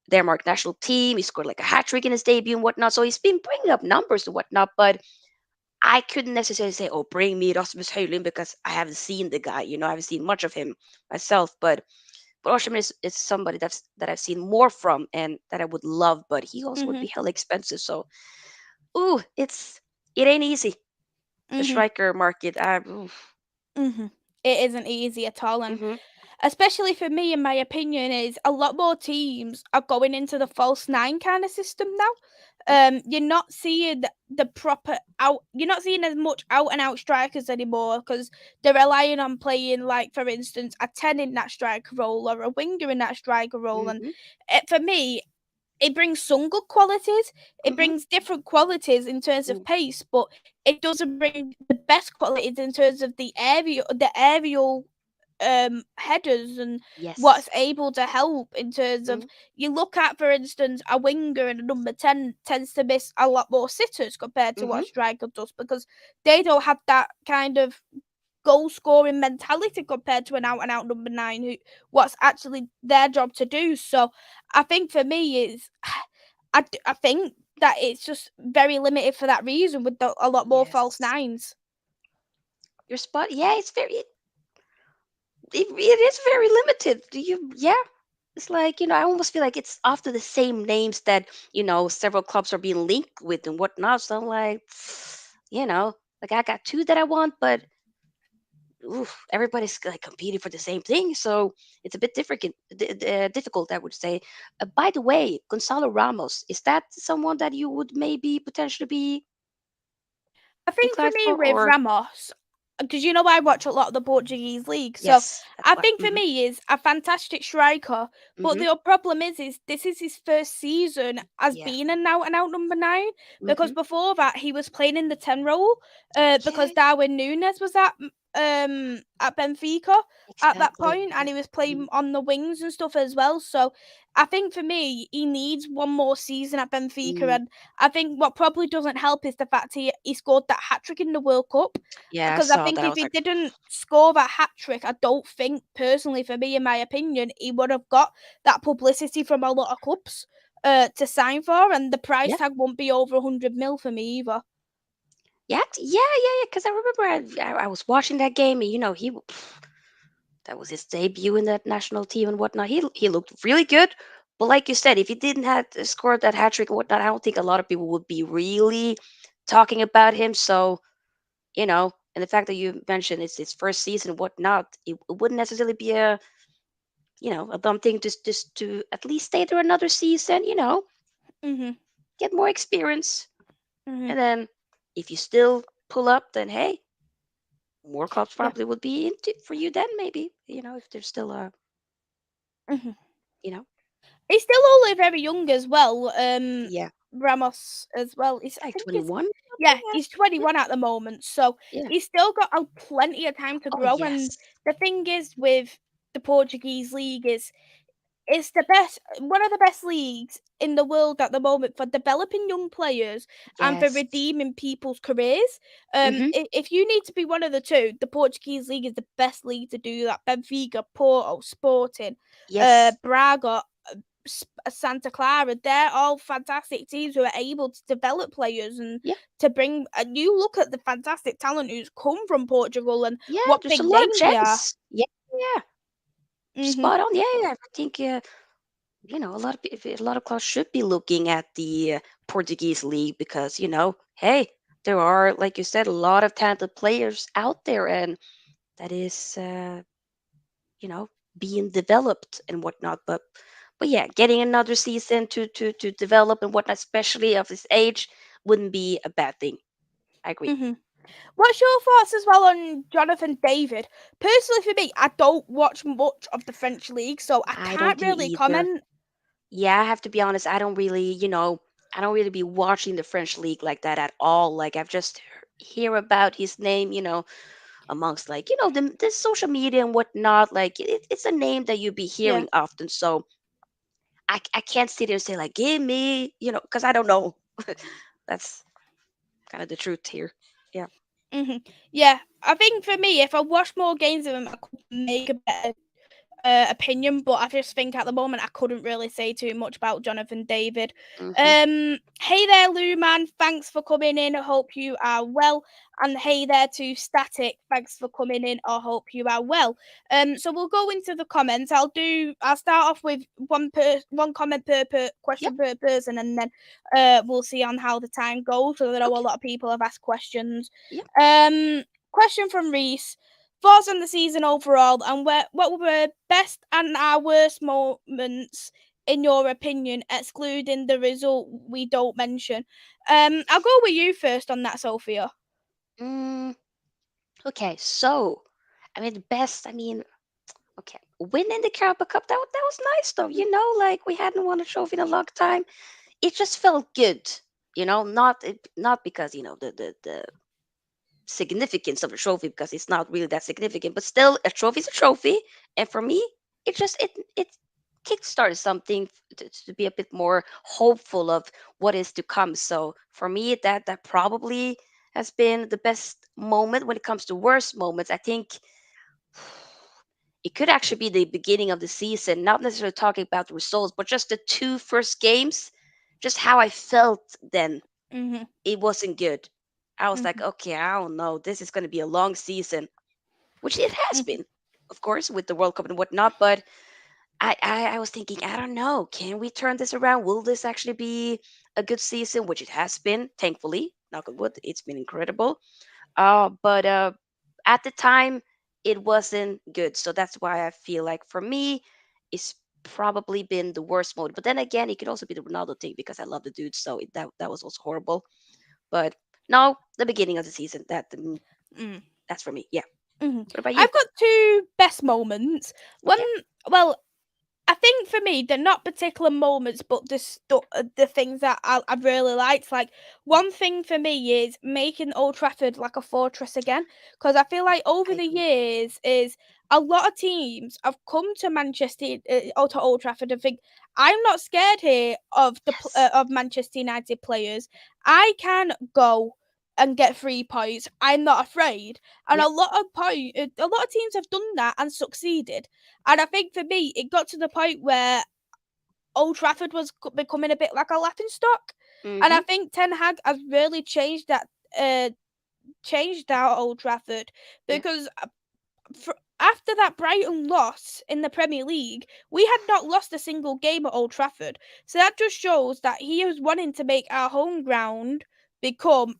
Denmark national team. He scored like a hat trick in his debut and whatnot. So he's been bringing up numbers and whatnot, but I couldn't necessarily say, "Oh, bring me Rasmus Højlund," because I haven't seen the guy. I haven't seen much of him myself. But Osimhen is somebody that I've seen more from and that I would love. But he also would Mm-hmm. be hella expensive. So, ooh, it ain't easy. The Mm-hmm. striker market. Mm-hmm. It isn't easy at all, and Mm-hmm. especially for me, in my opinion, is a lot more teams are going into the false nine kind of system now. Yep. You're not seeing the proper out. You're not seeing as much out and out strikers anymore because they're relying on playing, like for instance, a 10 in that striker role or a winger in that striker role. And Mm-hmm. for me, it brings some good qualities. It Mm-hmm. brings different qualities in terms of Mm. pace, but it doesn't bring the best qualities in terms of the aerial headers and Yes. what's able to help in terms of Mm. you look at, for instance, a winger and a number 10 tends to miss a lot more sitters compared to what Mm-hmm. a striker does because they don't have that kind of goal scoring mentality compared to an out and out number 9 who what's actually their job to do. So I think for me is I think that it's just very limited for that reason with a lot more false Yes. nines. Your spot. Yeah, it's very. It is very limited. Do you? Yeah. It's like, I almost feel like it's after the same names that, several clubs are being linked with and whatnot. So I'm like, like I got two that I want, but oof, everybody's like competing for the same thing. So it's a bit difficult, I would say. By the way, Gonzalo Ramos, is that someone that you would maybe potentially be I think for inclined me for? with Or Ramos, because I watch a lot of the Portuguese league, so yes, that's I why. think for me is a fantastic striker. But Hmm. the problem is this is his first season as Yeah. being an out and out number 9 because Hmm. before that he was playing in the 10 role Yeah, because Darwin Nunes was at Benfica at that exactly. point Yeah. and he was Mhm. playing on the wings and stuff as well. So I think for me he needs one more season at Benfica Mm. and I think what probably doesn't help is the fact he scored that hat trick in the World Cup. Yeah, I Because I saw think that. I if was he like, didn't score that hat trick, I don't think personally, for me, in my opinion, he would have got that publicity from a lot of clubs to sign for, and the price yeah, tag won't be over 100 mil for me either. yeah, yeah. Because I remember I was watching that game, and that was his debut in that national team and whatnot. He looked really good. But like you said, if he didn't have scored that hat trick and whatnot, I don't think a lot of people would be really talking about him. So, and the fact that you mentioned it's his first season and whatnot, it wouldn't necessarily be a dumb thing just to at least stay there another season, Mhm. get more experience. Mhm. And then if you still pull up, then hey, more clubs Yeah. probably would be into for you then maybe, if there's still Mhm. you know, He's still only very young as well. yeah, Ramos as well. I like think he's 21 yeah, something. he's Yeah. 21 at the moment, so Yeah. he's still got a plenty of time to Oh grow. And yes. the thing is with the Portuguese league is it's the best one of the best leagues in the world at the moment for developing young players and for Yes. redeeming people's careers. Mhm. If you need to be one of the two, the Portuguese league is the best league to do that. Benfica, Porto, Sporting, Yes. Braga, Santa Clara, they're all fantastic teams who are able to develop players and Yeah. to bring. And you look at the fantastic talent who's come from Portugal and Yeah, what there's a big lot of names they are. gems. Yeah. Yeah. Mhm. Spot on. Yeah, yeah. I think a lot of clubs should be looking at the Portuguese league because, hey, there are, like you said, a lot of talented players out there, and that is you know being developed and whatnot. But yeah, getting another season to develop and whatnot, especially of this age, wouldn't be a bad thing. I agree. Mhm. What's your thoughts as well on Jonathan David? Personally, for me, I don't watch much of the French league, so I I don't can't do really either. comment. Yeah, I have to be honest, I don't really be watching the French league like that at all. Like I've just hear about his name, amongst, like, the social media and whatnot. Like it's a name that you be Yeah. hearing often. So I can't sit there and say like, give me, because I don't know. That's kind of the truth here. Yeah. Yeah. I think for me, if I watched more games of him, I could make a better opinion, but I just think at the moment I couldn't really say too much about Jonathan David. Hmm. Hey there, Lou man. Thanks for coming in. I hope you are well. And hey there to Static. Thanks for coming in. I hope you are well. So we'll go into the comments. I'll start off with one comment per Yep. question per person, and then we'll see on how the time goes. So I know a Okay. lot of people have asked questions. Yep. Um, question from Reese. Thoughts on the season overall, and what were the best and our worst moments in your opinion, excluding the result we don't mention? I'll go with you first on that, Sophia. Mm, okay. So, I mean, the best. I mean, okay. winning the Carabao Cup, that was nice though. Like we hadn't won a trophy in a long time. It just felt good. Not because the significance of a trophy, because it's not really that significant, but still a trophy is a trophy. And for me, it kickstarted something to be a bit more hopeful of what is to come. So for me, that probably has been the best moment. When it comes to worst moments, I think it could actually be the beginning of the season, not necessarily talking about the results, but just the two first games, just how I felt then. Mhm. It wasn't good. I was like, Mhm. okay, I don't know. This is going to be a long season, which it has Mhm. been, of course, with the World Cup and whatnot. But I was thinking, I don't know. Can we turn this around? Will this actually be a good season? Which it has been, thankfully. Knock on wood, it's been incredible. But at the time, it wasn't good. So that's why I feel like for me, it's probably been the worst mode. But then again, it could also be the Ronaldo thing because I love the dude. So that was also horrible. But no, the beginning of the season. Mm. That's for me. Yeah. Mhm. What about you? I've got two best moments. One, Okay. well, I think for me, they're not particular moments, but the things that I really liked. Like one thing for me is making Old Trafford like a fortress again, because I feel like over I the agree. years is a lot of teams have come to Manchester or to Old Trafford and think I'm not scared here of Yes. of Manchester United players. I can go and get 3 points. I'm not afraid, and Yep. a lot of teams have done that and succeeded. And I think for me, it got to the point where Old Trafford was becoming a bit like a laughing stock. And I Mm-hmm. think Ten Hag has really uh, changed that Old Trafford Yeah. because after that Brighton loss in the Premier League, we had not lost a single game at Old Trafford. So that just shows that he was wanting to make our home ground become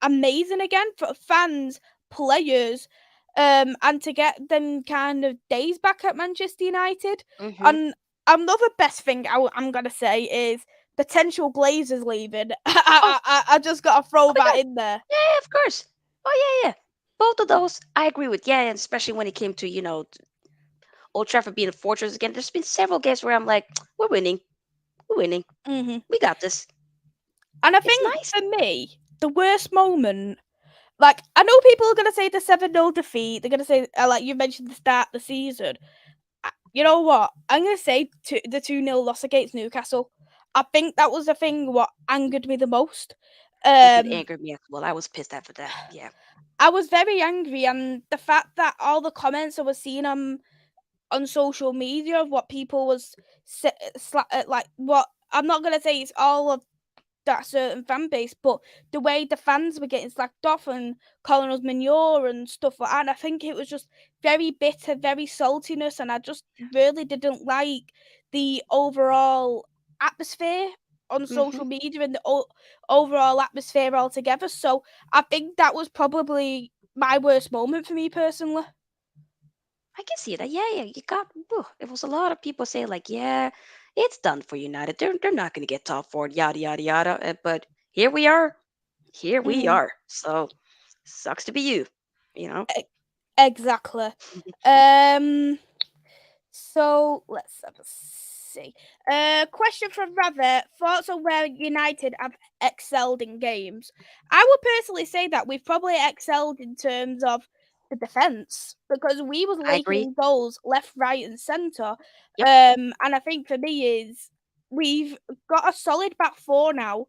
amazing again for fans, players, and to get them kind of days back at Manchester United. Mm-hmm. And another best thing I'm gonna say is potential Glazers leaving. Oh, I just gotta throw oh my that God. in there. Yeah, yeah, of course. Oh yeah, yeah. Both of those, I agree with. Yeah, and especially when it came to Old Trafford being a fortress again. There's been several games where I'm like, we're winning, we're winning, Hmm. we got this. And I It's think nice. for me, the worst moment, like I know people are gonna say the 7-0 defeat. They're gonna say like you mentioned the start of the season. You know what? I'm gonna say the 2-0 loss against Newcastle. I think that was the thing what angered me the most. It did Um, anger me as well. I was pissed after that. Yeah. I was very angry, and the fact that all the comments I was seeing on social media of what people was like, what I'm not gonna say it's all of that certain fan base, but the way the fans were getting slacked off and calling us manure and stuff like that, and I think it was just very bitter, very saltiness, and I just really didn't like the overall atmosphere on Mm-hmm. social media and the overall atmosphere altogether. So I think that was probably my worst moment for me personally. I can see that. Yeah, yeah. It was a lot of people saying like, yeah, it's done for United. They're not gonna get top four, yada yada yada. But here we are. Here we Mm, are. So sucks to be you. You know. exactly. Um, So let's have a see. Question from Rather. Thoughts on where United have excelled in games? I would personally say that we've probably excelled in terms of the defence because we was I agree. leaking goals left, right, and centre. Yep. And I think for me is we've got a solid back four now.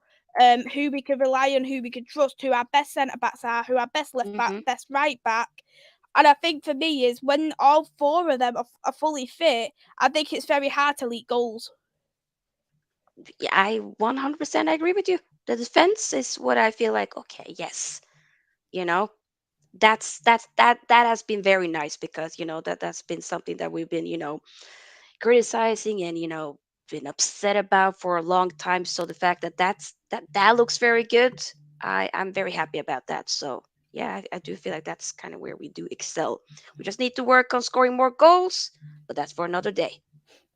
Who we can rely on, who we can trust, who our best centre backs are, who our best left back, Mm-hmm. best right back. And I think for me is when all four of them are fully fit, I think it's very hard to leak goals. Yeah, I 100% agree with you. The defense is what I feel like. Okay, yes. You know, that has been very nice because that's been something that we've been criticizing and been upset about for a long time. So the fact that looks very good, I'm very happy about that. So yeah, I do feel like that's kind of where we do excel. We just need to work on scoring more goals, but that's for another day.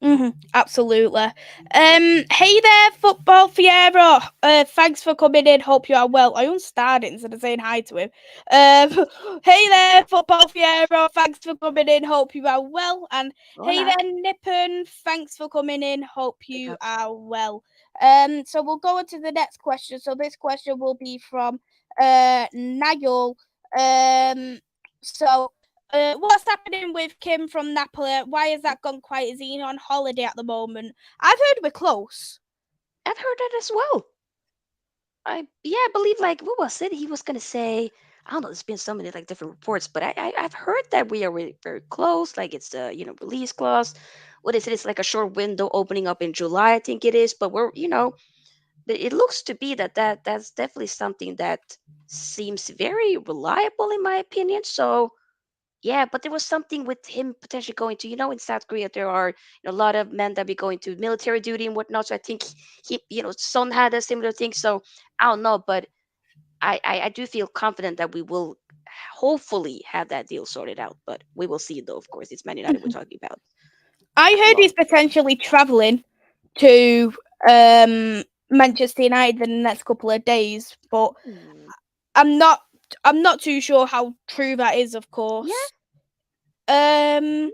Absolutely. Hey there, football Fiero. Thanks for coming in. Hope you are well. I unstarred instead of saying hi to him. Hey there, football Fiero. Thanks for coming in. Hope you are well. And hey Hola. there, Nippon. Thanks for coming in. Hope Big you ups. are well. So we'll go on to the next question. So this question will be from Nigel. So what's happening with Kim from Napoli? Why has that gone quiet? Is he on holiday at the moment? I've heard we're close. I've heard that as well. I believe like what was it? He was gonna say I don't know. There's been so many like different reports, but I've heard that we are really very close. Like it's the release clause. What is it? It's like a short window opening up in July, I think it is. But but it looks to be that's definitely something that seems very reliable in my opinion. So yeah, but there was something with him potentially going to, in South Korea, there are a lot of men that be going to military duty and whatnot. So I think Son had a similar thing. So I don't know, but I do feel confident that we will hopefully have that deal sorted out. But we will see, though. Of course, it's Man United we're Mhm. talking about I at the heard he's moment. potentially travelling to Manchester United in the next couple of days, but Ooh. I'm not I'm not too sure how true that is, of Yeah. course. Um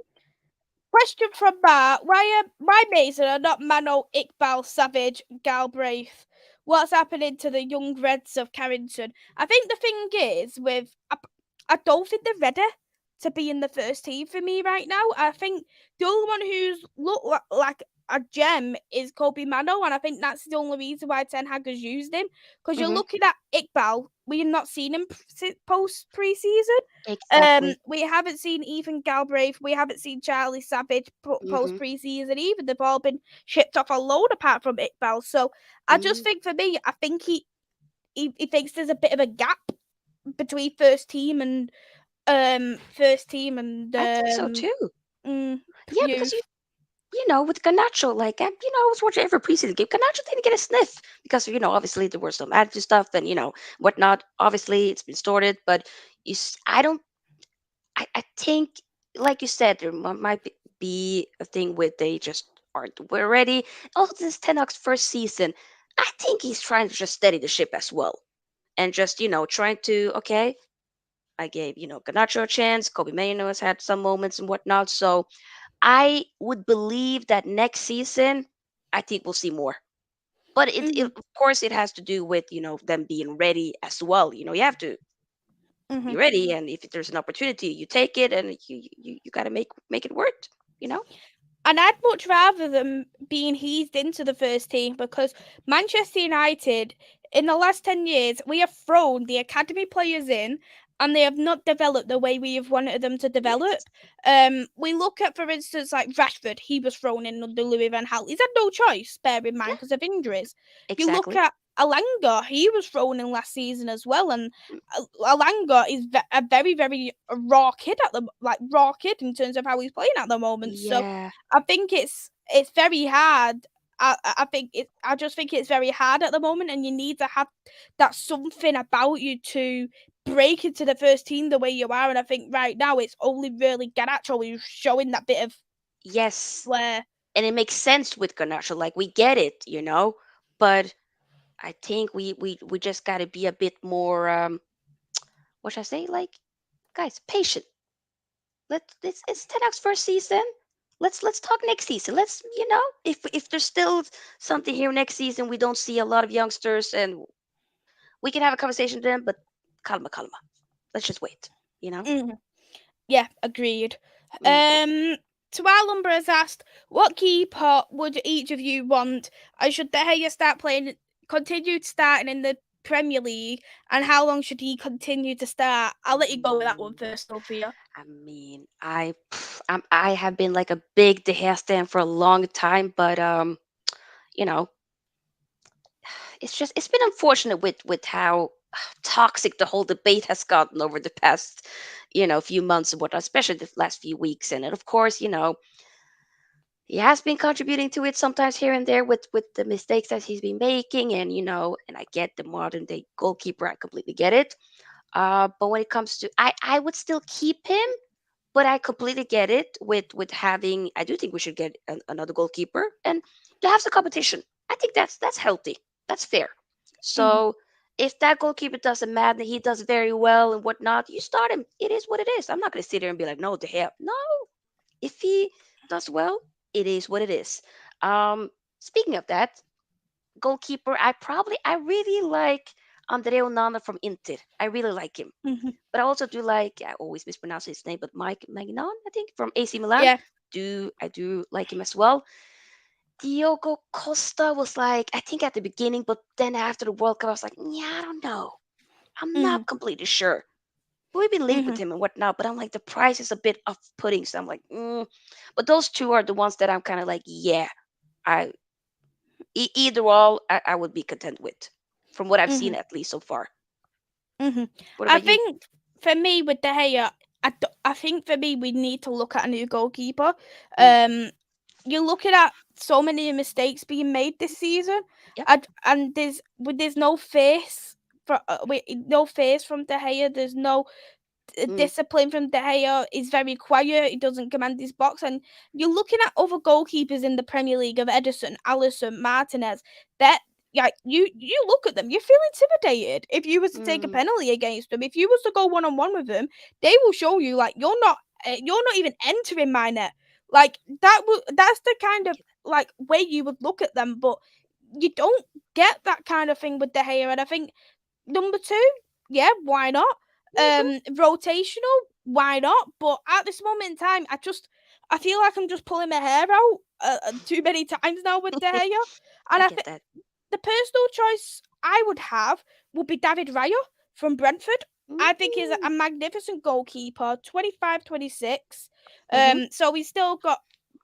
Question from Matt. Why Mason and not Mano, Iqbal, Savage, Galbraith? What's happening to the young Reds of Carrington? I think the thing is I don't think they're ready to be in the first team for me right now. I think the only one who's looked like a gem is Kobe Mano, and I think that's the only reason why Ten Hag has used him. Because you're Hmm. looking at Iqbal, we've not seen him post preseason. Exactly. We haven't seen Ethan Galbraith. We haven't seen Charlie Savage post Hmm. preseason either. They've all been shipped off alone apart from Iqbal. So I just Hmm. think for me, I think he thinks there's a bit of a gap between first team and I think so too. mm, Yeah, because youth. with Ganacho, like, I was watching every preseason game. Ganacho didn't get a sniff because, obviously there were some attitude stuff and, whatnot. Obviously, it's been sorted, but I don't, I think, like you said, there might be a thing with they just aren't we're ready. Also, this is Ten Hag's first season. I think he's trying to just steady the ship as well. And just, trying to, okay, I gave, Ganacho a chance. Kobe Mano has had some moments and whatnot. So, I would believe that next season, I think we'll see more. But Mm-hmm, of course, it has to do with them being ready as well. You have to mm-hmm. be ready, and if there's an opportunity, you take it, and you got to make it work. You know. And I'd much rather them being heaved into the first team because Manchester United, in the last 10 years, we have thrown the academy players in and they have not developed the way we have wanted them to Yes. develop. We look at, for instance, like Rashford, he was thrown in under Louis Van Gaal. He's had no choice, bear in mind, Yeah. because of injuries. You look Exactly. at Alanga, he was thrown in last season as well, and Alanga is a very, very raw kid at the raw kid in terms of how he's playing at the moment. So Yeah. I think it's very hard. I think it. I just think it's very hard at the moment, and you need to have that something about you to break into the first team the way you are. And I think right now it's only really Garnacho who's showing that bit of Yes. flair. And it makes sense with Garnacho. Like we get it, but I think we just got to be a bit more. What should I say? Like, guys, patient. It's Ten Hag's first season. Let's talk next season. Let's if there's still something here next season, we don't see a lot of youngsters, and we can have a conversation then. But calma, calma. Let's just wait. You know. Mm, yeah, agreed. Mm. Lumber has asked, what keeper would each of you want? I should De Gea start playing, continue starting in the Premier League, and how long should he continue to start? I'll let you go with that one first, Sophia. I mean, I have been like a big De Gea stan for a long time, but you know, it's been unfortunate with how toxic the whole debate has gotten over the past few months and whatnot, especially the last few weeks. And of course, he has been contributing to it sometimes here and there with the mistakes that he's been making, and and I get the modern day goalkeeper, I completely get it. But when it comes to, I would still keep him, but I completely get it with having. I do think we should get another goalkeeper and to have some competition. I think that's healthy. That's fair. Mhm. So if that goalkeeper doesn't matter, he does very well and whatnot, you start him. It is what it is. I'm not gonna sit there and be like, no, to hell, no. If he does well, it is what it is. Speaking of that, goalkeeper, I really like Andrea Onana from Inter. I really like him. Mhm. But I also do like, I always mispronounce his name, but Mike Magnan, I think, from AC Milan. Yeah. I do like him as well. Diogo Costa was like, I think at the beginning, but then after the World Cup, I was like, yeah, I don't know. I'm Mhm. not completely sure. We've been linked with Mhm. him and whatnot, but I'm like, the price is a bit off-putting. So I'm like, But those two are the ones that I'm kind of like, yeah, I either all I would be content with, from what I've seen Mhm. at least so far. Mhm. What I about you? think for me with De Gea, I think for me we need to look at a new goalkeeper. Mm, Um, you're looking at so many mistakes being made this season, yep. and there's no face for no face from De Gea. There's no Mm, discipline from De Gea. He's very quiet. He doesn't command his box. And you're looking at other goalkeepers in the Premier League of Edison, Allison, Martinez. That yeah, you look at them, you feel intimidated if you was to take a mm, penalty against them. If you was to go 1-on-1 with them, they will show you like you're not even entering my net. Like that's the kind of like way you would look at them, but you don't get that kind of thing with De Gea. And I think number two, yeah, why not? mhm. Rotational, why not? But at this moment in time, I feel like I'm just pulling my hair out too many times now with De Gea, and I get that. the personal choice I would have would be David Raya from Brentford. I think he's Mm, a magnificent goalkeeper, 25, 26. mhm. So he's still got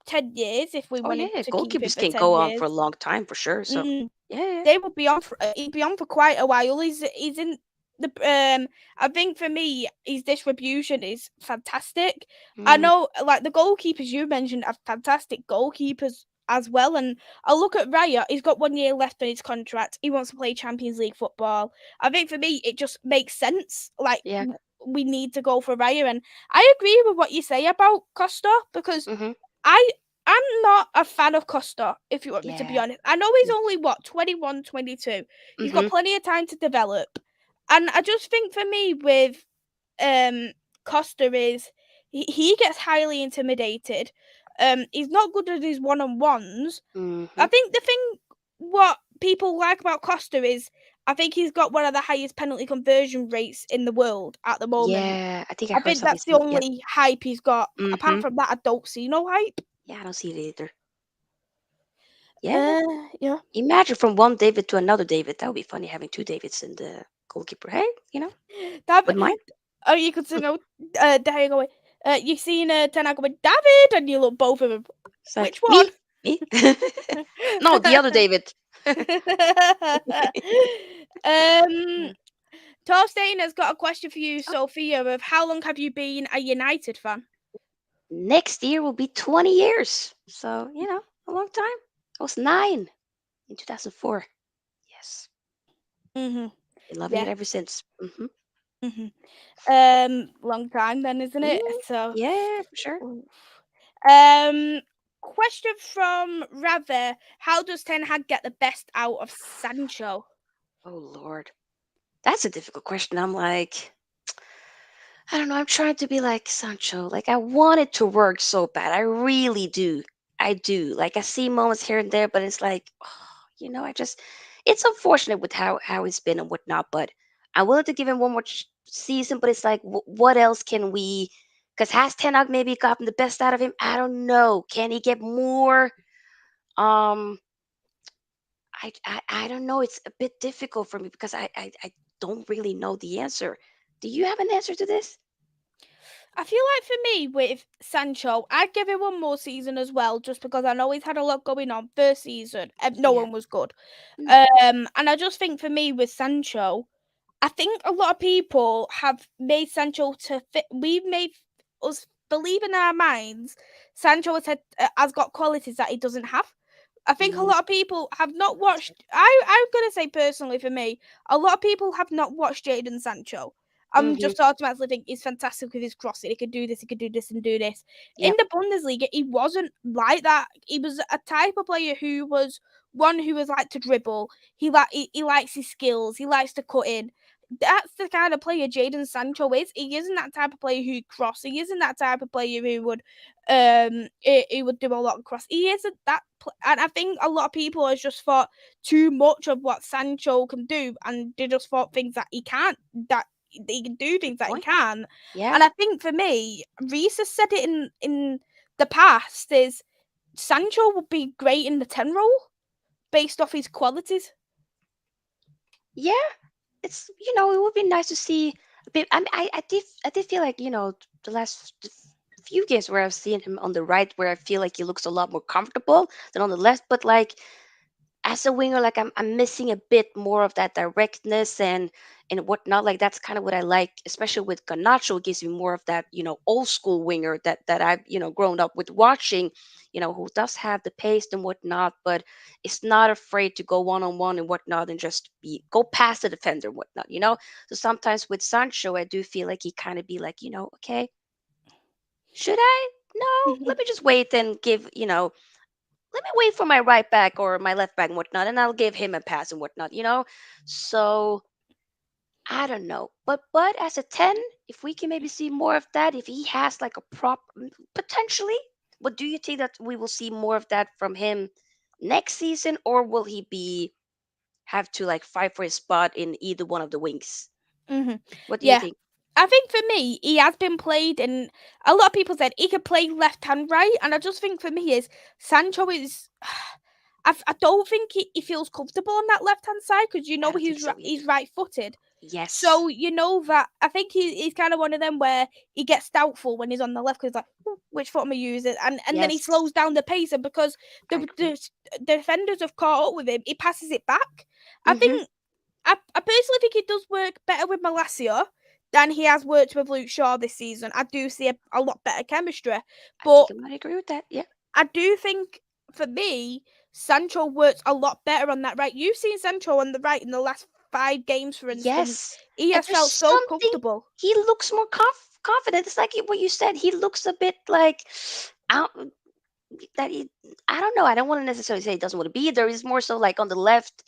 10 years if we Oh wanted yeah, to keep him goalkeepers for can 10 go on for a years. long time for sure. So Mm. yeah, They would be on for he'd be on for quite a while. He's in the I think for me his distribution is fantastic. I mm, know like the goalkeepers you mentioned are fantastic goalkeepers as well. And I look at Raya, he's got 1 year left on his contract. He wants to play Champions League football. I think for me it just makes sense. Like yeah, we need to go for Raya. And I agree with what you say about Costa because mhm, I I'm not a fan of Costa, if you want me to be yeah, honest. I know he's only what 21, 22. He's got mhm, plenty of time to develop. And I just think for me with um Costa is he gets highly intimidated. He's not good at his one-on-ones. I mhm. think the thing what people like about Costa is I think he's got one of the highest penalty conversion rates in the world at the moment. Yeah, I think I I heard think something that's the similar. Yep. only hype he's got. Apart Mhm. from that, I don't see no hype. Yeah, I don't see it either. Yeah. Yeah. Imagine from one David to another David. That would be funny having two Davids in the goalkeeper. Hey, That with mine. oh, you could see no David going. You seen Ten Hag going David, and you look both of them. It's Which like one? me. No, the other David. um, Yeah. Torstein has got a question for you, Sophia. Of how long have you been a United fan? Next year will be 20 years. So, a long time. I was 9 in 2004. Yes. Mhm. Been loving Yeah. it ever since. Mhm. Long time then, isn't it? Mm, So. yeah, for sure. Um, question from Rave: how does Ten Hag get the best out of Sancho? Oh, Lord. That's a difficult question. I'm like, I don't know. I'm trying to be like Sancho. Like, I want it to work so bad. I really do. I do. Like, I see moments here and there, but it's like, it's unfortunate with how it's been and whatnot. But I'm willing to give him one more season. But it's like, what else can we? Because has Ten Hag maybe gotten the best out of him? I don't know. Can he get more? Um, I don't know. It's a bit difficult for me because I don't really know the answer. Do you have an answer to this? I feel like for me with Sancho, I'd give him one more season as well, just because I know he's had a lot going on. First season, no Yeah. one was good. No. And I just think for me with Sancho, I think a lot of people have made Sancho to fit. We've made us believe in our minds Sancho has got qualities that he doesn't have. I think a Mm, lot of people have not watched. I'm gonna say personally for me, a lot of people have not watched Jadon Sancho. I'm Mhm. just automatically think he's fantastic with his crossing. He could do this, he could do this, and do this. In Yep. the Bundesliga, he wasn't like that. He was a type of player who was one who was like to dribble. He likes his skills. He likes to cut in. That's the kind of player Jadon Sancho is. He isn't that type of player who cross. He isn't that type of player who would he would do a lot of cross. He isn't that, and I think a lot of people have just thought too much of what Sancho can do, and they just thought things that he can't. That he can do Good things that he point. can. Yeah. And I think for me, Reese has said it in the past is Sancho would be great in the 10 role based off his qualities. Yeah. It's it would be nice to see a bit. I did feel like the last few games where I've seen him on the right, where I feel like he looks a lot more comfortable than on the left. But like as a winger, like I'm missing a bit more of that directness and whatnot. Like that's kind of what I like, especially with Ganacho. It gives me more of that old school winger that I've grown up with watching. Who does have the pace and whatnot, but is not afraid to go one on one and whatnot and just go past the defender and whatnot. So sometimes with Sancho, I do feel like he kind of be like, okay, should I? No, let me just wait and give let me wait for my right back or my left back and whatnot, and I'll give him a pass and whatnot. So I don't know, but as a 10, if we can maybe see more of that, if he has like a potentially, what do you think that we will see more of that from him next season, or will he be have to like fight for his spot in either one of the wings? hmm What do you Yeah. think? I think for me, he has been played, and a lot of people said he could play left and right. And I just think for me is Sancho is. I don't think he feels comfortable on that left hand side because I don't think so he's either. right footed. Yes, So you know that I think he's kind of one of them where he gets doubtful when he's on the left because like, which foot am I using? And then he yes, slows down the pace, and because I agree. the defenders have caught up with him, he passes it back. I Mm-hmm. think I personally think he does work better with Malacia than he has worked with Luke Shaw this season. I do see a lot better chemistry, I but think I might agree with that. Yeah, I do think for me, Sancho works a lot better on that right. You've seen Sancho on the right in the last 5 games, for instance. yes. He And has there's felt so something, comfortable. he looks more confident. It's like what you said. He looks a bit like out that he, I don't know. I don't want to necessarily say he doesn't want to be there. He's more so like on the left,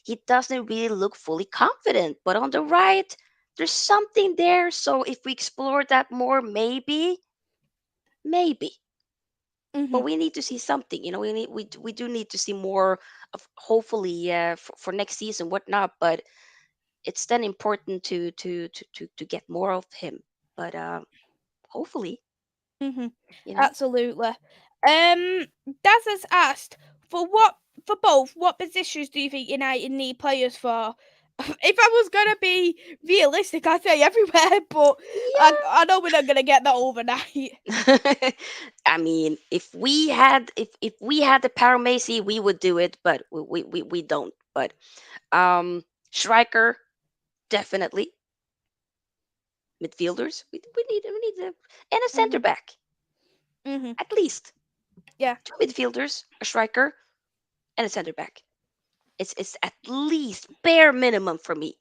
he doesn't really look fully confident. But on the right, there's something there. So if we explore that more, maybe. But hmm we need to see something. We do need to see more of hopefully for next season, whatnot. But it's then important to get more of him. But hopefully, hmm you know. Absolutely. Daz has asked for both. What positions do you think United need players for? If I was gonna be realistic, I'd say everywhere, but I know we're not gonna get that overnight. I mean, if we had the power Macy, we would do it, but we don't. But striker, definitely. Midfielders, we need and a center hmm back, hmm at least Yeah, two midfielders, a striker, and a center back. It's at least bare minimum for me.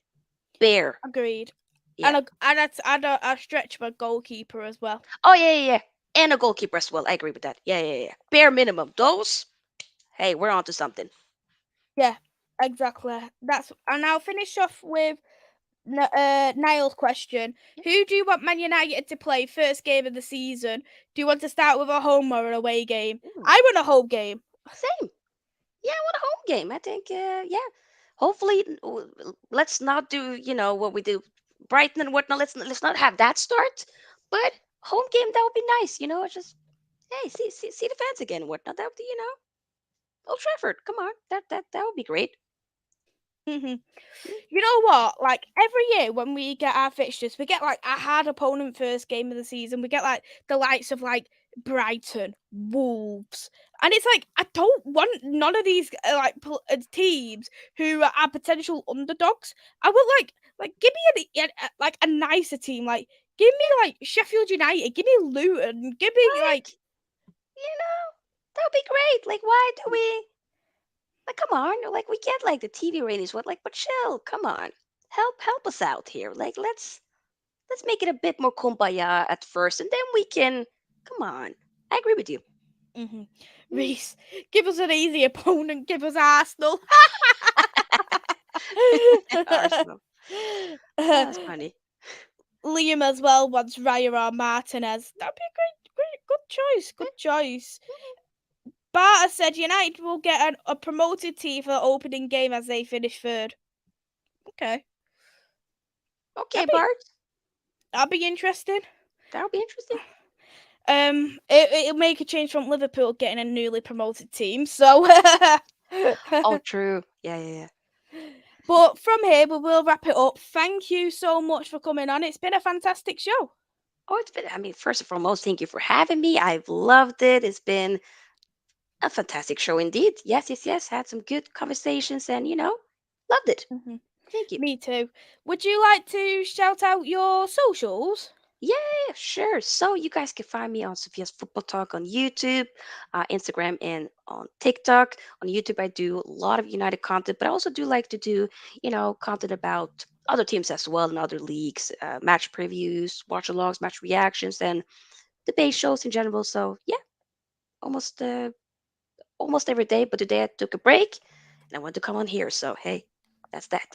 Bare, agreed. yeah. I'd stretch my goalkeeper as well. Oh yeah, yeah, yeah. And a goalkeeper as well. I agree with that. Yeah, yeah, yeah. Bare minimum. Those. Hey, we're on to something. Yeah, exactly. And I'll finish off with Niall's question. Who do you want Man United to play first game of the season? Do you want to start with a home or an away game? Ooh, I want a home game. same. Yeah, I want a home game. I think, yeah. Hopefully, let's not do what we do, Brighton and whatnot. Let's not have that start. But home game, that would be nice. It's just hey, see the fans again and whatnot. That would be Old Trafford. Come on, that would be great. Mhm. Mm. You know what? Like every year when we get our fixtures, we get like a hard opponent first game of the season. We get like the likes of like Brighton, Wolves, and it's like I don't want none of these teams who are potential underdogs. I would like give me like a nicer team. Like give me Yeah, like Sheffield United, give me Luton, give me right. That would be great. Like, why do we? Like, come on. Like, we get like the TV ratings. What? Like, but chill. Come on. Help us out here. Like, let's. let's make it a bit more kumbaya at first, and then we can. Come on, I agree with you. Mm-hmm. Mm. Reese, give us an easy opponent. Give us Arsenal. Arsenal. That's funny. Liam as well wants Raya or Martinez. That'd be a good choice. Good choice. Barter said United will get a promoted team for the opening game as they finish third. Okay, Okay, that'd be Bart, that'd be interesting. that'll be interesting. It'll make a change from Liverpool getting a newly promoted team. So, Oh, true. Yeah, yeah, yeah. but from here we will wrap it up. Thank you so much for coming on. It's been a fantastic show. Oh, it's been. I mean, first and foremost, thank you for having me. I've loved it. It's been a fantastic show indeed. Yes, yes, yes. Had some good conversations, and loved it. Hmm. Thank you. Me too. Would you like to shout out your socials? Yeah, sure. So you guys can find me on Sophia's Football Talk on YouTube, Instagram, and on TikTok. On YouTube, I do a lot of United content, but I also do like to do, content about other teams as well in other leagues, match previews, watch alongs, match reactions, and debate shows in general. So yeah, almost almost every day. But today I took a break, and I want to come on here. So hey, that's that.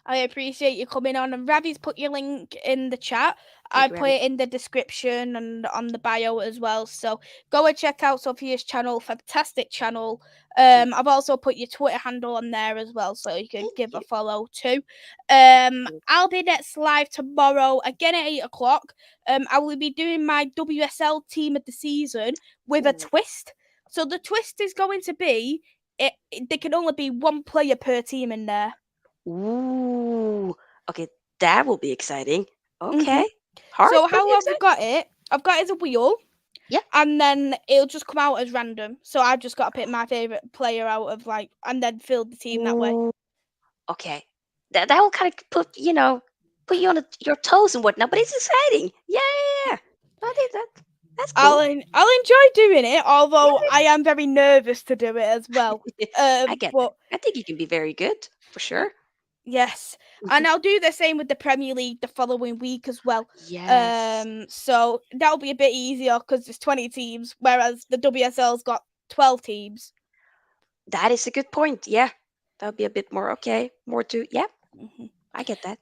I appreciate you coming on. And Ravi's put your link in the chat. I Thank you, put Abby. it in the description and on the bio as well. So go and check out Sophia's channel. Fantastic channel. Thank I've also put your Twitter handle on there as well, so you can thank give a you. follow too. You. I'll be next live tomorrow again at 8 o'clock. I will be doing my WSL team of the season with a Ooh. twist. So the twist is going to be there can only be one player per team in there. Ooh. Okay, that will be exciting. Mhm. Okay. Hard, So but how I've exciting. got it, I've got it as a wheel, Yeah. and then it'll just come out as random. So I've just got to pick my favorite player out of and then fill the team that way. Ooh. Okay. That will kind of put you on your toes and whatnot, but it's exciting. Yeah, yeah, yeah. I think that's cool. I'll enjoy doing it, although Yeah, I am very nervous to do it as well. I get that. But I think you can be very good for sure. yes, and I'll do the same with the Premier League the following week as well. Yes, So that'll be a bit easier because there's 20 teams, whereas the WSL's got 12 teams. that is a good point. Yeah, that'll be a bit more okay. More to yeah. Mhm. I get that.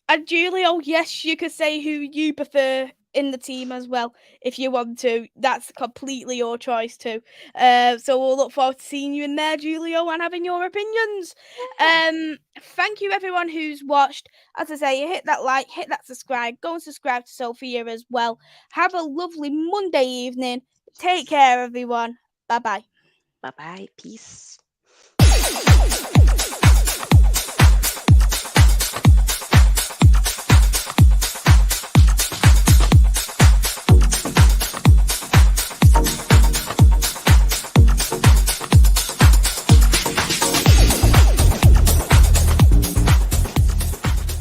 And Julio, yes, you could say who you prefer in the team as well if you want to. That's completely your choice too. So we'll look forward to seeing you in there, Julio, and having your opinions. Yeah. Thank you everyone who's watched. As I say, hit that like, hit that subscribe, go and subscribe to Sophia as well. Have a lovely Monday evening. Take care, everyone. Bye bye. Bye bye. Peace.